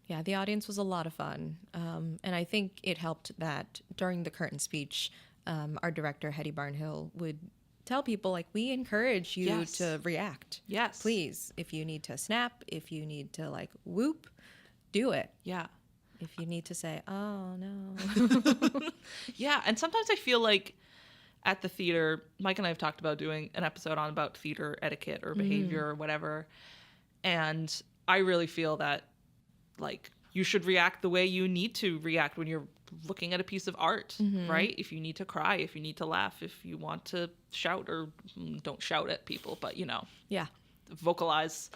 [SPEAKER 3] Yeah, the audience was a lot of fun. And I think it helped that during the curtain speech, our director, Hetty Barnhill, would tell people, like, we encourage you
[SPEAKER 1] Yes.
[SPEAKER 3] to react.
[SPEAKER 1] Yes.
[SPEAKER 3] Please, if you need to snap, if you need to, like, whoop, do it.
[SPEAKER 1] Yeah.
[SPEAKER 3] If you need to say, oh, no.
[SPEAKER 1] Yeah, and sometimes I feel like at the theater, Mike and I have talked about doing an episode on about theater etiquette or behavior or whatever. And I really feel that, like, you should react the way you need to react when you're looking at a piece of art, right? If you need to cry, if you need to laugh, if you want to shout, or don't shout at people, but, you know,
[SPEAKER 3] Yeah.
[SPEAKER 1] vocalize,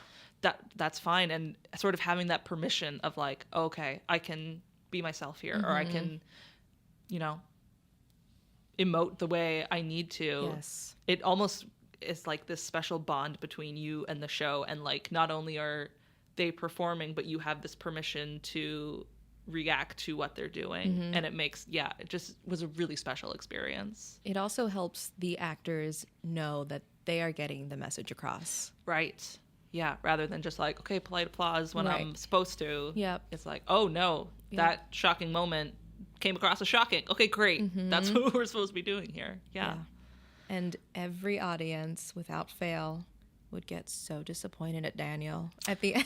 [SPEAKER 1] that's fine. And sort of having that permission of like, okay, I can be myself here, or I can, you know, emote the way I need to.
[SPEAKER 3] Yes.
[SPEAKER 1] It almost is like this special bond between you and the show, and like not only are they performing, but you have this permission to react to what they're doing. And it makes, it just was a really special experience.
[SPEAKER 3] It also helps the actors know that they are getting the message across.
[SPEAKER 1] Right. Yeah, rather than just like, okay, polite applause when
[SPEAKER 3] Right.
[SPEAKER 1] I'm supposed to.
[SPEAKER 3] Yep.
[SPEAKER 1] It's like, oh no, that shocking moment came across as shocking. Okay, great. That's what we're supposed to be doing here. Yeah.
[SPEAKER 3] And every audience, without fail, would get so disappointed at Daniel at the end.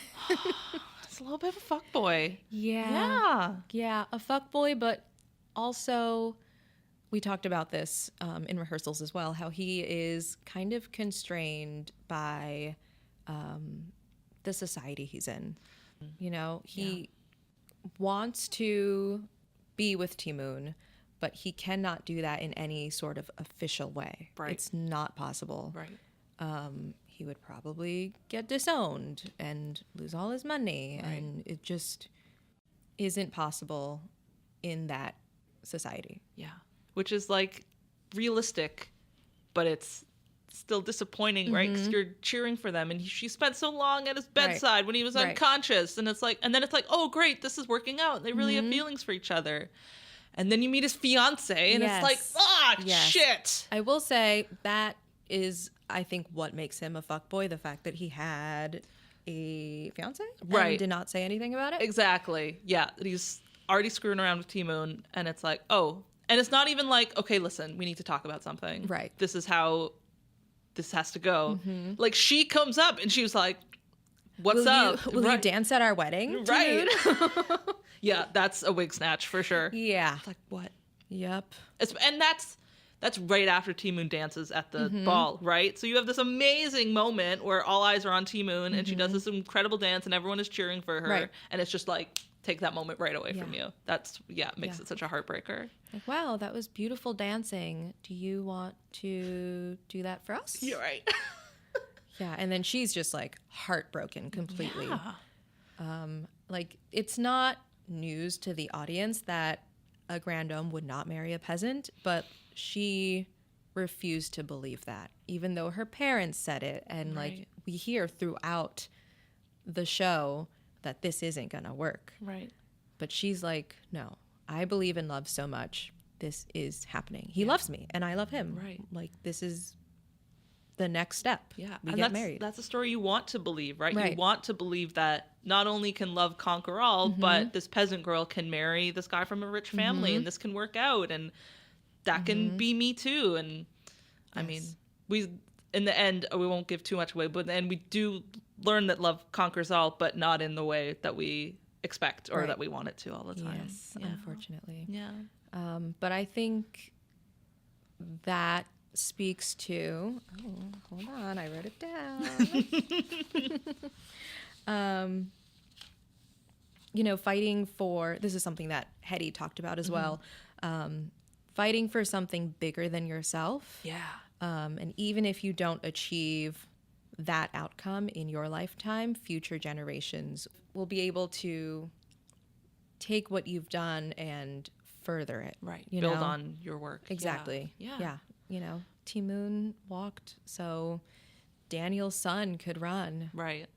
[SPEAKER 1] It's a little bit of a fuckboy.
[SPEAKER 3] Yeah, a fuckboy, but also we talked about this in rehearsals as well, how he is kind of constrained by the society he's in. You know, he wants to be with Ti Moune, but he cannot do that in any sort of official way.
[SPEAKER 1] Right.
[SPEAKER 3] It's not possible.
[SPEAKER 1] Right.
[SPEAKER 3] He would probably get disowned and lose all his money.
[SPEAKER 1] Right.
[SPEAKER 3] And it just isn't possible in that society.
[SPEAKER 1] Yeah. Which is like realistic, but it's still disappointing, right? Because you're cheering for them, and she spent so long at his bedside when he was unconscious, and it's like, and then it's like, oh great, this is working out. They really have feelings for each other. And then you meet his fiance, and it's like, shit.
[SPEAKER 3] I will say that is, I think, what makes him a fuckboy, the fact that he had a fiance and did not say anything about it.
[SPEAKER 1] Exactly. Yeah. He's already screwing around with Ti Moune, and it's like, oh. And it's not even like, okay, listen, we need to talk about something.
[SPEAKER 3] Right.
[SPEAKER 1] This is how this has to go. Like, she comes up, and she was like, what's up?
[SPEAKER 3] Will you dance at our wedding?
[SPEAKER 1] Right. Yeah, that's a wig snatch for sure.
[SPEAKER 3] Yeah.
[SPEAKER 1] It's like, what?
[SPEAKER 3] Yep.
[SPEAKER 1] And that's right after Ti Moune dances at the ball, right? So you have this amazing moment where all eyes are on Ti Moune, and she does this incredible dance, and everyone is cheering for her.
[SPEAKER 3] Right.
[SPEAKER 1] And it's just like, take that moment right away from you. That's, makes it such a heartbreaker.
[SPEAKER 3] Like, wow, that was beautiful dancing. Do you want to do that for us?
[SPEAKER 1] You're right.
[SPEAKER 3] Yeah, and then she's just like heartbroken completely.
[SPEAKER 1] Yeah.
[SPEAKER 3] Like, it's not news to the audience that a grand dame would not marry a peasant, but she refused to believe that, even though her parents said it. And like, we hear throughout the show that this isn't gonna work.
[SPEAKER 1] Right.
[SPEAKER 3] But she's like, no, I believe in love so much. This is happening. He loves me and I love him.
[SPEAKER 1] Right.
[SPEAKER 3] Like, this is the next step.
[SPEAKER 1] Yeah.
[SPEAKER 3] We
[SPEAKER 1] and
[SPEAKER 3] get
[SPEAKER 1] that's,
[SPEAKER 3] married.
[SPEAKER 1] That's a story you want to believe, right?
[SPEAKER 3] Right.
[SPEAKER 1] You want to believe that not only can love conquer all, but this peasant girl can marry this guy from a rich family, and this can work out, and that can be me too. And I mean, we, in the end, we won't give too much away, but then we do learn that love conquers all, but not in the way that we expect or that we want it to all the time.
[SPEAKER 3] Yes, unfortunately.
[SPEAKER 1] Yeah.
[SPEAKER 3] But I think that speaks to, hold on, I wrote it down. Fighting for, this is something that Hetty talked about as well, fighting for something bigger than yourself.
[SPEAKER 1] Yeah.
[SPEAKER 3] And even if you don't achieve that outcome in your lifetime, future generations will be able to take what you've done and further it.
[SPEAKER 1] Right. Build on your work.
[SPEAKER 3] Exactly.
[SPEAKER 1] Yeah.
[SPEAKER 3] Ti Moune walked so Daniel's son could run.
[SPEAKER 1] Right.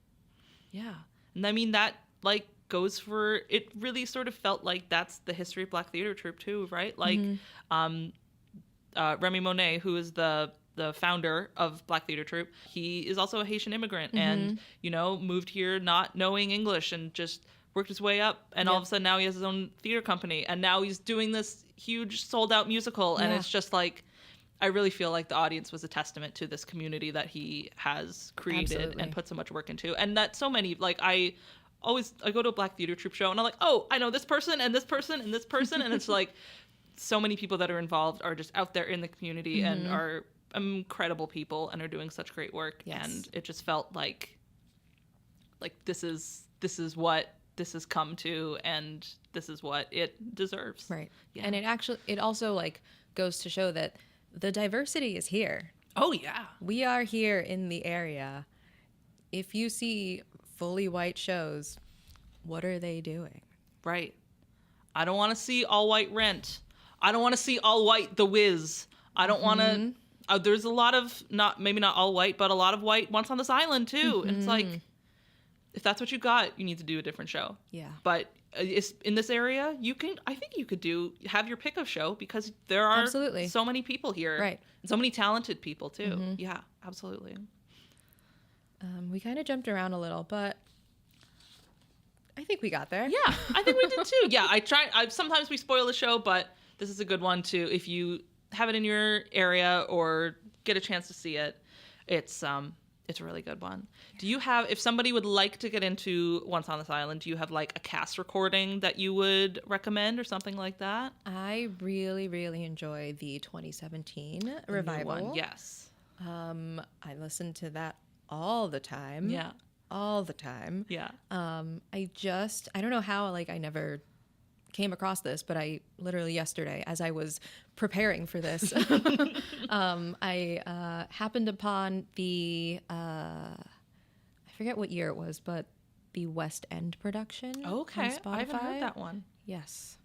[SPEAKER 1] Yeah. And I mean, that like goes for, it really sort of felt like that's the history of Black theater troupe too, right? Like Remy Monet, who is the founder of Black theater troupe, he is also a Haitian immigrant and, moved here not knowing English and just worked his way up. And all of a sudden now he has his own theater company and now he's doing this huge sold out musical. And it's just like, I really feel like the audience was a testament to this community that he has created and put so much work into. And that so many, like I go to a Black theater troupe show and I'm like, oh, I know this person and this person and this person. And it's like so many people that are involved are just out there in the community and are incredible people and are doing such great work. Yes. And it just felt like this is what this has come to and this is what it deserves.
[SPEAKER 3] Right. Yeah. And it also like goes to show that the diversity is here.
[SPEAKER 1] Oh yeah.
[SPEAKER 3] We are here in the area. If you see fully white shows, what are they doing?
[SPEAKER 1] Right. I don't want to see all white Rent. I don't want to see all white The Wiz. I don't want to. There's a lot of maybe not all white, but a lot of white Once on this Island too. And it's like, if that's what you got, you need to do a different show. Yeah. But it's, in this area, I think you could have your pick of show because there are so many people here. Right. And so many talented people too. Yeah, absolutely.
[SPEAKER 3] We kind of jumped around a little, but I think we got there.
[SPEAKER 1] Yeah, I think we did too. Yeah, sometimes we spoil the show, but this is a good one too. If you have it in your area or get a chance to see it, it's a really good one. Do you have, if somebody would like to get into Once on this Island, do you have like a cast recording that you would recommend or something like that?
[SPEAKER 3] I really, really enjoy the 2017 revival.
[SPEAKER 1] Yes.
[SPEAKER 3] I listen to that all the time.
[SPEAKER 1] Yeah.
[SPEAKER 3] All the time.
[SPEAKER 1] Yeah.
[SPEAKER 3] I don't know how, like, I never came across this, but I literally yesterday, as I was preparing for this, I happened upon the, I forget what year it was, but the West End production.
[SPEAKER 1] Okay. I haven't heard that one.
[SPEAKER 3] Yes.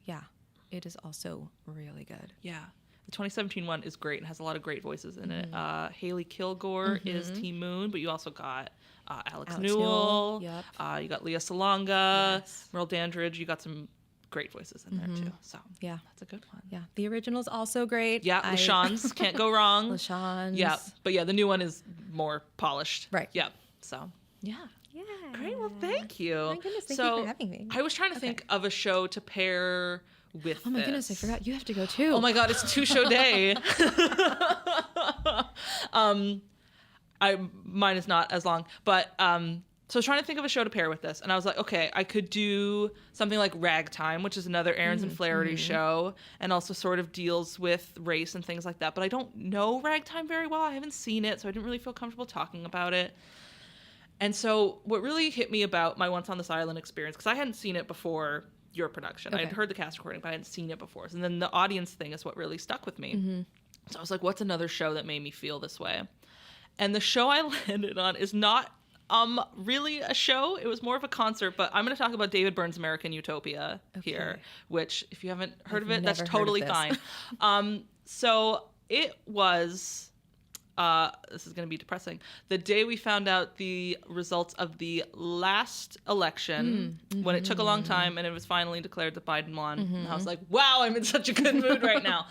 [SPEAKER 3] Yeah. It is also really good.
[SPEAKER 1] Yeah. The 2017 one is great and has a lot of great voices in it. Haley Kilgore is Ti Moune, but you also got Alex Newell. Yep. You got Leah Salonga, Merle Dandridge. You got some great voices in there too. So yeah, that's a good one.
[SPEAKER 3] Yeah, the original's also great.
[SPEAKER 1] Yeah, LaShawne's can't go wrong.
[SPEAKER 3] LaShawne's.
[SPEAKER 1] Yeah, but yeah, the new one is more polished.
[SPEAKER 3] Right.
[SPEAKER 1] Yeah. So yeah.
[SPEAKER 3] Yeah.
[SPEAKER 1] Great. Well, thank you.
[SPEAKER 3] My goodness, thank you for having me.
[SPEAKER 1] I was trying to think of a show to pair with.
[SPEAKER 3] Oh my goodness, I forgot you have to go too.
[SPEAKER 1] Oh my god, it's a 2-show day. Mine is not as long, but so I was trying to think of a show to pair with this, and I was like, okay, I could do something like Ragtime, which is another Aarons and Flaherty show, and also sort of deals with race and things like that. But I don't know Ragtime very well. I haven't seen it, so I didn't really feel comfortable talking about it. And so what really hit me about my Once on this Island experience, because I hadn't seen it before your production. I had heard the cast recording, but I hadn't seen it before. And then the audience thing is what really stuck with me. So I was like, what's another show that made me feel this way? And the show I landed on is not really a show. It was more of a concert, but I'm going to talk about David Byrne's American Utopia here, which if you haven't heard of it, that's totally fine. So it was... this is going to be depressing. The day we found out the results of the last election, when it took a long time and it was finally declared that Biden won, and I was like, wow, I'm in such a good mood right now.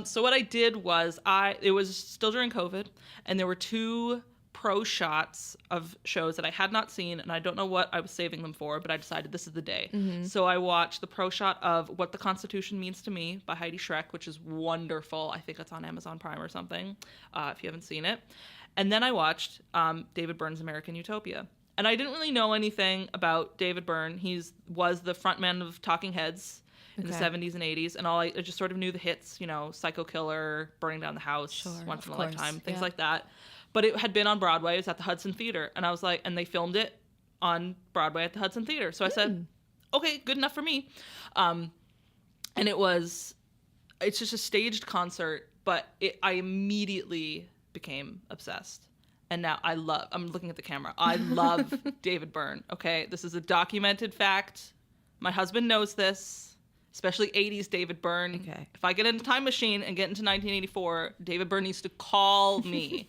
[SPEAKER 1] So what I did was, it was still during COVID, and there were 2 pro shots of shows that I had not seen, and I don't know what I was saving them for, but I decided this is the day. So I watched the pro shot of What the Constitution Means to Me by Heidi Schreck, which is wonderful. I think it's on Amazon Prime or something, if you haven't seen it. And then I watched David Byrne's American Utopia. And I didn't really know anything about David Byrne. He was the frontman of Talking Heads. in the 70s and 80s. And I just sort of knew the hits, you know, Psycho Killer, Burning Down the House, Once in a Lifetime, things like that. But it had been on Broadway. It was at the Hudson Theater. And I was like, and they filmed it on Broadway at the Hudson Theater. So I said, okay, good enough for me. And it's just a staged concert, but I immediately became obsessed. And now I'm looking at the camera. I love David Byrne. Okay. This is a documented fact. My husband knows this, especially 80s David Byrne.
[SPEAKER 3] Okay.
[SPEAKER 1] If I get in a time machine and get into 1984, David Byrne needs to call me.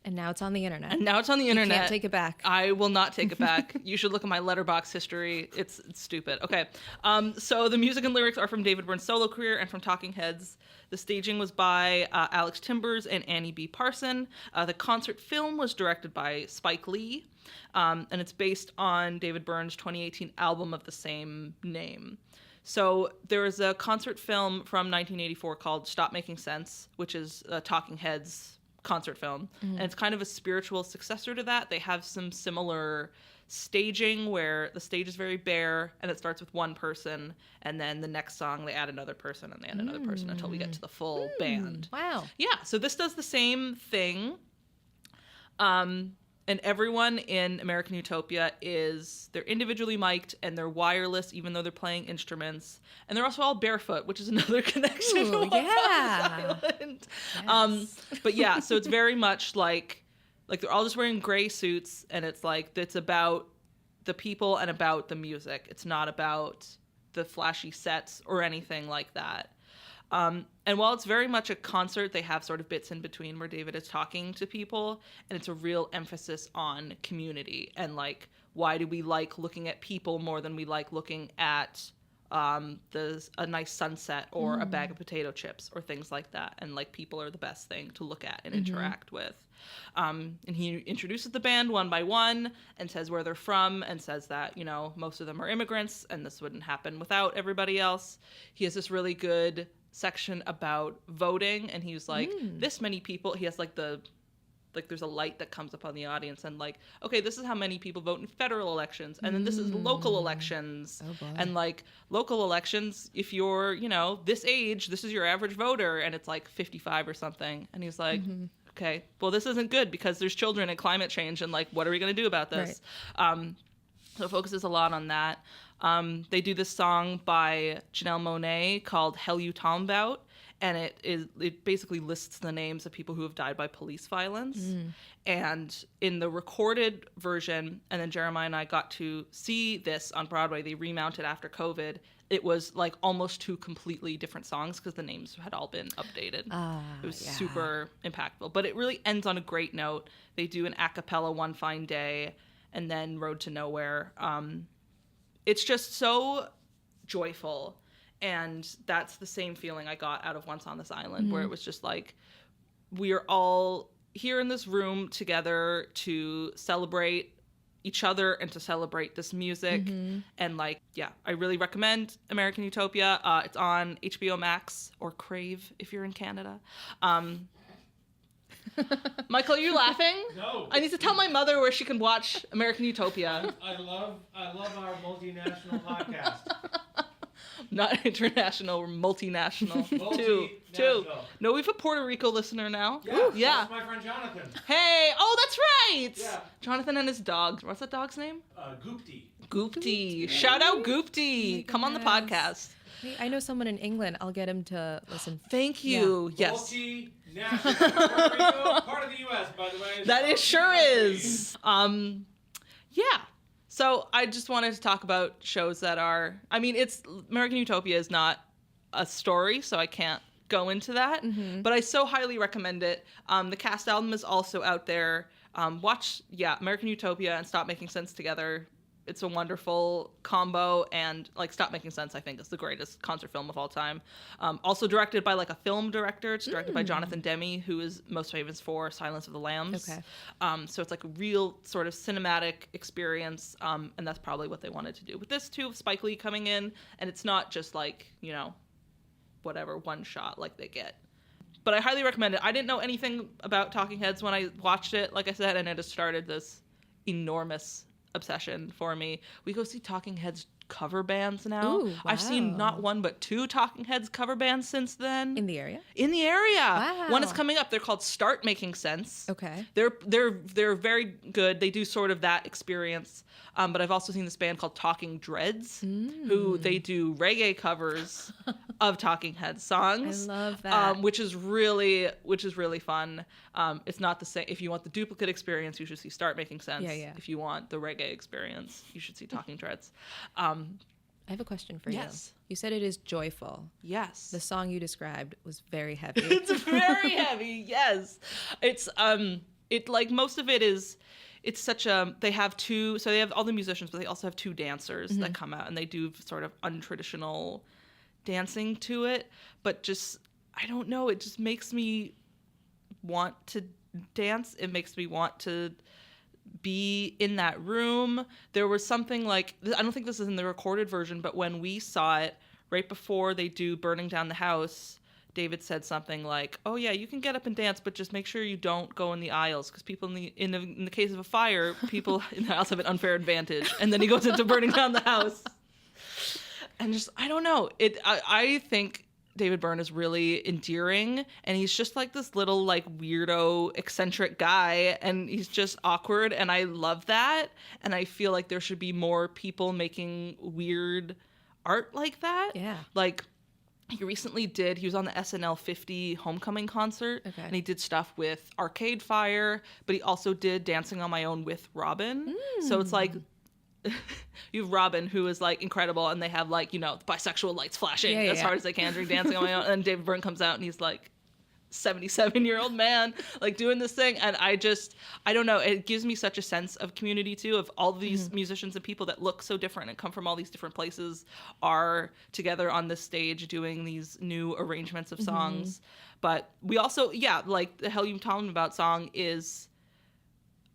[SPEAKER 3] And now it's on the internet.
[SPEAKER 1] You can't
[SPEAKER 3] take it back.
[SPEAKER 1] I will not take it back. You should look at my Letterboxd history. It's stupid. Okay. So the music and lyrics are from David Byrne's solo career and from Talking Heads. The staging was by Alex Timbers and Annie B. Parson. The concert film was directed by Spike Lee. And it's based on David Byrne's 2018 album of the same name. So there is a concert film from 1984 called Stop Making Sense, which is Talking Heads concert film, and it's kind of a spiritual successor to that. They have some similar staging where the stage is very bare and it starts with one person, and then the next song they add another person and they add another person until we get to the full band.
[SPEAKER 3] Wow.
[SPEAKER 1] Yeah, so this does the same thing. And everyone in American Utopia they're individually mic'd and they're wireless, even though they're playing instruments. And they're also all barefoot, which is another connection.
[SPEAKER 3] Ooh, yeah.
[SPEAKER 1] Yes. But yeah, so it's very much like they're all just wearing gray suits, and it's about the people and about the music. It's not about the flashy sets or anything like that. And while it's very much a concert, they have sort of bits in between where David is talking to people, and it's a real emphasis on community and like, why do we like looking at people more than we like looking at a nice sunset or a bag of potato chips or things like that. And like, people are the best thing to look at and interact with. And he introduces the band one by one and says where they're from and says that, you know, most of them are immigrants and this wouldn't happen without everybody else. He has this really good section about voting, and he was like, this many people, he has there's a light that comes up on the audience and like, okay, this is how many people vote in federal elections, and then this is local elections.
[SPEAKER 3] Oh, boy.
[SPEAKER 1] And like, local elections, if you're, you know, this age, this is your average voter, and it's like 55 or something. And he's like, okay, well, this isn't good because there's children and climate change, and like, what are we going to do about this?
[SPEAKER 3] Right.
[SPEAKER 1] So it focuses a lot on that. They do this song by Janelle Monáe called Hell You Talm 'Bout, and it basically lists the names of people who have died by police violence. And in the recorded version, and then Jeremiah and I got to see this on Broadway, they remounted after COVID. It was like almost two completely different songs because the names had all been updated. It was super impactful, but it really ends on a great note. They do an a cappella One Fine Day, and then Road to Nowhere. It's just so joyful, and that's the same feeling I got out of Once on This Island, where it was just like, we are all here in this room together to celebrate each other and to celebrate this music. And like, yeah, I really recommend American Utopia. It's on HBO Max or Crave if you're in Canada. Michael, are you laughing?
[SPEAKER 2] No.
[SPEAKER 1] I need to tell my mother where she can watch American Utopia.
[SPEAKER 2] I love our multinational podcast.
[SPEAKER 1] Not international, we're multinational. Two. No, we have a Puerto Rico listener now.
[SPEAKER 2] Yeah. That's my friend Jonathan.
[SPEAKER 1] Hey, oh, that's right.
[SPEAKER 2] Yeah.
[SPEAKER 1] Jonathan and his dog. What's that dog's name?
[SPEAKER 2] Goopty.
[SPEAKER 1] Goopty. Shout out Goopty. Come on the podcast.
[SPEAKER 3] Hey, I know someone in England. I'll get him to listen.
[SPEAKER 1] Thank you.
[SPEAKER 2] Yeah.
[SPEAKER 1] Yes.
[SPEAKER 2] Multinational. Puerto Rico, part of the U.S., by the way.
[SPEAKER 1] That it sure is. Yeah. So I just wanted to talk about shows that are, I mean, American Utopia is not a story, so I can't go into that, but I so highly recommend it. The cast album is also out there. Watch, American Utopia and Stop Making Sense together. It's a wonderful combo, and like, Stop Making Sense, I think, is the greatest concert film of all time. Also directed by like a film director. It's directed by Jonathan Demme, who is most famous for Silence of the Lambs.
[SPEAKER 3] Okay.
[SPEAKER 1] So it's like a real sort of cinematic experience, and that's probably what they wanted to do with this too, with Spike Lee coming in, and it's not just like, you know, whatever, one shot like they get. But I highly recommend it. I didn't know anything about Talking Heads when I watched it, like I said, and it has started this enormous obsession for me. We go see Talking Heads cover bands now.
[SPEAKER 3] Ooh,
[SPEAKER 1] I've seen
[SPEAKER 3] wow.
[SPEAKER 1] not one but two Talking Heads cover bands since then.
[SPEAKER 3] In the area?
[SPEAKER 1] In the area.
[SPEAKER 3] Wow.
[SPEAKER 1] One is coming up. They're called Start Making Sense.
[SPEAKER 3] Okay.
[SPEAKER 1] They're very good. They do sort of that experience. But I've also seen this band called Talking Dreads, who they do reggae covers of Talking Heads songs.
[SPEAKER 3] I love that.
[SPEAKER 1] Which is really fun. It's not the same. If you want the duplicate experience, you should see Start Making Sense.
[SPEAKER 3] Yeah.
[SPEAKER 1] If you want the reggae experience, you should see Talking Dreads.
[SPEAKER 3] I have a question for
[SPEAKER 1] Yes.
[SPEAKER 3] you. You said it is joyful.
[SPEAKER 1] Yes.
[SPEAKER 3] The song you described was very heavy.
[SPEAKER 1] It's very heavy. Yes. It's it like most of it is it's such a they have all the musicians, but they also have two dancers that come out and they do sort of untraditional dancing to it, but just I don't know, it just makes me want to dance. It makes me want to be in that room. There was something like, I don't think this is in the recorded version, but when we saw it right before they do Burning Down the House, David said something like, "Oh yeah, you can get up and dance, but just make sure you don't go in the aisles because people in the case of a fire, people in the aisles have an unfair advantage." And then he goes into Burning Down the House, and just I don't know. I think David Byrne is really endearing, and he's just like this little like weirdo eccentric guy, and he's just awkward, and I love that. And I feel like there should be more people making weird art like that.
[SPEAKER 3] Yeah.
[SPEAKER 1] Like he was on the SNL 50 homecoming concert,
[SPEAKER 3] Okay.
[SPEAKER 1] and he did stuff with Arcade Fire, but he also did Dancing on My Own with Robin. So it's like you have Robin, who is like incredible, and they have like, you know, the bisexual lights flashing as hard as they can during Dancing on My Own, and David Byrne comes out and he's like 77-year-old man like doing this thing, and I don't know, it gives me such a sense of community too, of all these musicians and people that look so different and come from all these different places are together on this stage doing these new arrangements of songs. But we also like the Hell You Talking About song is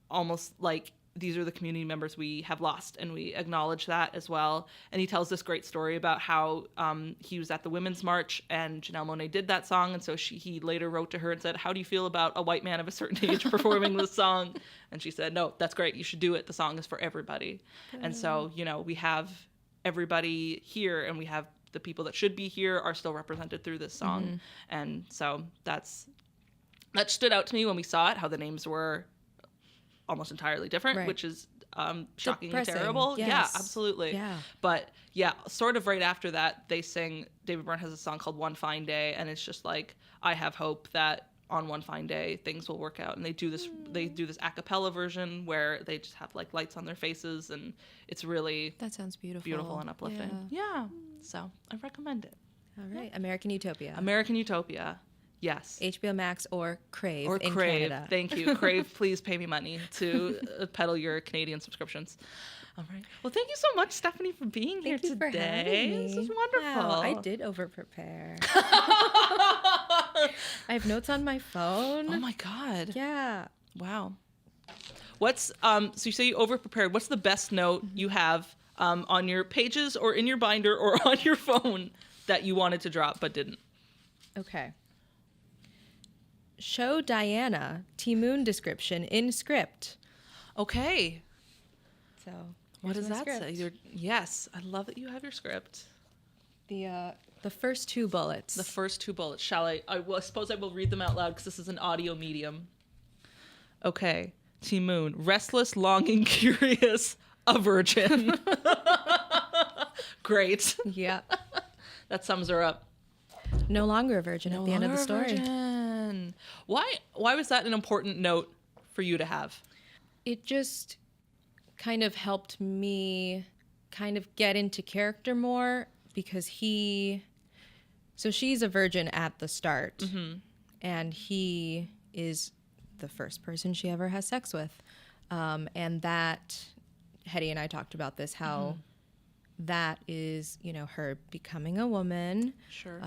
[SPEAKER 1] almost like these are the community members we have lost, and we acknowledge that as well. And he tells this great story about how he was at the Women's March and Janelle Monáe did that song, and so he later wrote to her and said, "How do you feel about a white man of a certain age performing this song?" And she said, "No, that's great. You should do it. The song is for everybody." And so, you know, we have everybody here, and we have the people that should be here are still represented through this song. And so that stood out to me when we saw it, how the names were almost entirely different, which is shocking and terrible.
[SPEAKER 3] Yes.
[SPEAKER 1] Yeah, absolutely.
[SPEAKER 3] Yeah.
[SPEAKER 1] But yeah, sort of right after that, they sing, David Byrne has a song called One Fine Day, and it's just like, I have hope that on one fine day things will work out. And they do this a cappella version where they just have like lights on their faces, and it's really
[SPEAKER 3] That sounds
[SPEAKER 1] beautiful and uplifting. Yeah. So I recommend it.
[SPEAKER 3] All right. American Utopia.
[SPEAKER 1] American Utopia. Yes.
[SPEAKER 3] HBO Max or Crave
[SPEAKER 1] Or
[SPEAKER 3] in
[SPEAKER 1] Crave.
[SPEAKER 3] Canada.
[SPEAKER 1] Thank you. Crave, please pay me money to peddle your Canadian subscriptions. All right. Well, thank you so much, Stephanie, for being here
[SPEAKER 3] Thank you
[SPEAKER 1] today.
[SPEAKER 3] for having me.
[SPEAKER 1] This was wonderful.
[SPEAKER 3] Wow, I did over-prepare. I have notes on my phone.
[SPEAKER 1] Oh, my God.
[SPEAKER 3] Yeah.
[SPEAKER 1] Wow. What's, so you say you over-prepared. What's the best note you have on your pages or in your binder or on your phone that you wanted to drop but didn't?
[SPEAKER 3] Okay. Show Diana Ti Moune description in script.
[SPEAKER 1] Okay.
[SPEAKER 3] So
[SPEAKER 1] What does
[SPEAKER 3] here's my
[SPEAKER 1] that say?
[SPEAKER 3] script.
[SPEAKER 1] Yes, I love that you have your script.
[SPEAKER 3] The first two bullets.
[SPEAKER 1] The first two bullets. Shall I? I suppose I will read them out loud because this is an audio medium. Okay. Ti Moune. Restless, longing, curious, a virgin. Great.
[SPEAKER 3] Yeah.
[SPEAKER 1] That sums her up.
[SPEAKER 3] No longer a virgin at the end of the story.
[SPEAKER 1] Virgin. Why was that an important note for you to have?
[SPEAKER 3] It just kind of helped me kind of get into character more because so she's a virgin at the start, and he is the first person she ever has sex with. And that, Hetty and I talked about this, how that is, you know, her becoming a woman.
[SPEAKER 1] Sure.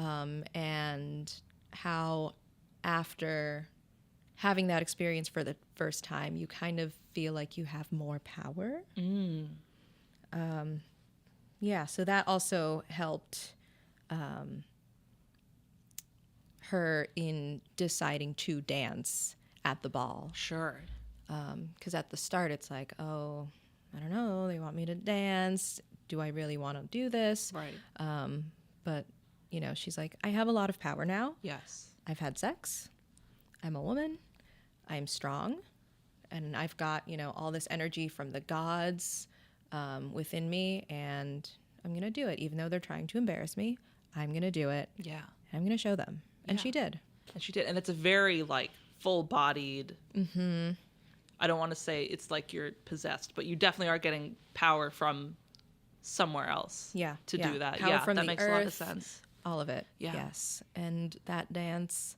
[SPEAKER 3] And how after having that experience for the first time, you kind of feel like you have more power. Yeah, so that also helped her in deciding to dance at the ball.
[SPEAKER 1] Sure.
[SPEAKER 3] Because at the start, it's like, oh, I don't know, they want me to dance. do I really want to do this?
[SPEAKER 1] Right.
[SPEAKER 3] But, you know, she's like, I have a lot of power now.
[SPEAKER 1] Yes.
[SPEAKER 3] I've had sex. I'm a woman. I'm strong. And I've got, you know, all this energy from the gods within me. And I'm going to do it. Even though they're trying to embarrass me, I'm going to do it.
[SPEAKER 1] Yeah.
[SPEAKER 3] I'm going to show them. And she did.
[SPEAKER 1] And she did. And it's a very, like, full-bodied... Mm-hmm. I don't want to say it's like you're possessed, but you definitely are getting power from somewhere else to do that.
[SPEAKER 3] Power from
[SPEAKER 1] that
[SPEAKER 3] the
[SPEAKER 1] makes
[SPEAKER 3] earth,
[SPEAKER 1] a lot of sense.
[SPEAKER 3] All of it.
[SPEAKER 1] Yeah.
[SPEAKER 3] Yes. And that dance,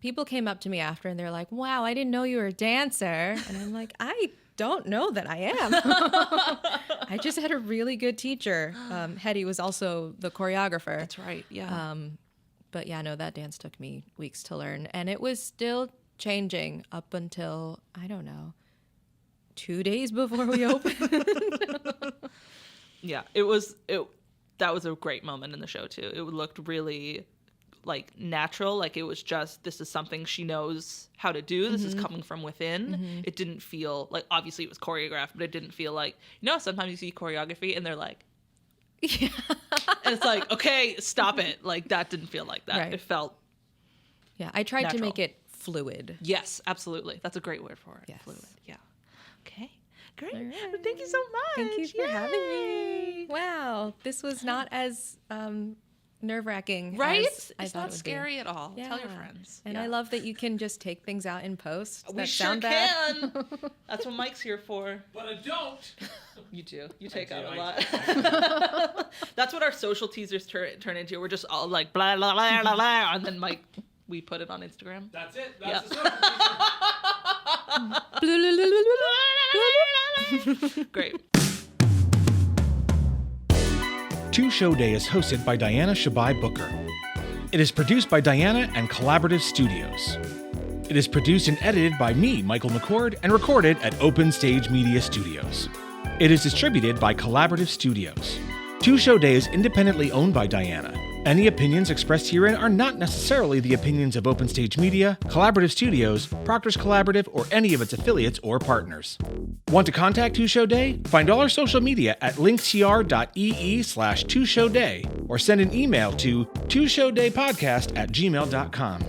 [SPEAKER 3] people came up to me after and they're like, wow, I didn't know you were a dancer. And I'm like, I don't know that I am. I just had a really good teacher. Hetty was also the choreographer.
[SPEAKER 1] That's right. Yeah.
[SPEAKER 3] But yeah, no, that dance took me weeks to learn. And it was still changing up until, I don't know, 2 days before we opened.
[SPEAKER 1] Yeah, that was a great moment in the show too. It looked really like natural, like it was just, this is something she knows how to do. This is coming from within. It didn't feel like, obviously it was choreographed, but it didn't feel like, you know, sometimes you see choreography and they're like,
[SPEAKER 3] yeah.
[SPEAKER 1] And it's like, okay, stop it. Like that didn't feel like that.
[SPEAKER 3] Right.
[SPEAKER 1] It felt
[SPEAKER 3] I tried
[SPEAKER 1] natural.
[SPEAKER 3] to make it fluid.
[SPEAKER 1] Yes, absolutely. That's a great word for it.
[SPEAKER 3] Yes.
[SPEAKER 1] Fluid. Yeah. Okay. Great.
[SPEAKER 3] All right.
[SPEAKER 1] Well, thank you so much.
[SPEAKER 3] Thank you for having
[SPEAKER 1] Yay.
[SPEAKER 3] me. Wow, this was not as nerve-wracking.
[SPEAKER 1] Right?
[SPEAKER 3] As I
[SPEAKER 1] It's
[SPEAKER 3] thought
[SPEAKER 1] not
[SPEAKER 3] it would
[SPEAKER 1] scary at all.
[SPEAKER 3] be.
[SPEAKER 1] Tell your
[SPEAKER 3] Yeah.
[SPEAKER 1] friends.
[SPEAKER 3] And
[SPEAKER 1] Yeah.
[SPEAKER 3] I love that you can just take things out in post.
[SPEAKER 1] We
[SPEAKER 3] that
[SPEAKER 1] sure
[SPEAKER 3] sound bad.
[SPEAKER 1] can. That's what Mike's here for.
[SPEAKER 2] But I don't.
[SPEAKER 1] You do. You take out a
[SPEAKER 2] I
[SPEAKER 1] lot. That's what our social teasers turn into. We're just all like blah blah blah blah blah, and then Mike, we put it on Instagram.
[SPEAKER 2] That's it.
[SPEAKER 1] That's
[SPEAKER 2] the
[SPEAKER 1] Great.
[SPEAKER 2] Two Show Day is hosted by Diana Shabai Booker. It is produced by Diana and Collaborative Studios. It is produced and edited by me, Michael McCord, and recorded at Open Stage Media Studios. It is distributed by Collaborative Studios. Two Show Day is independently owned by Diana. Any opinions expressed herein are not necessarily the opinions of Open Stage Media, Collaborative Studios, Proctor's Collaborative, or any of its affiliates or partners. Want to contact Two Show Day? Find all our social media at linktr.ee/2showday or send an email to twoshowdaypodcast@gmail.com.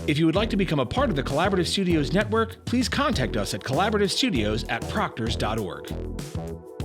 [SPEAKER 2] If you would like to become a part of the Collaborative Studios network, please contact us at collaborativestudios@proctors.org.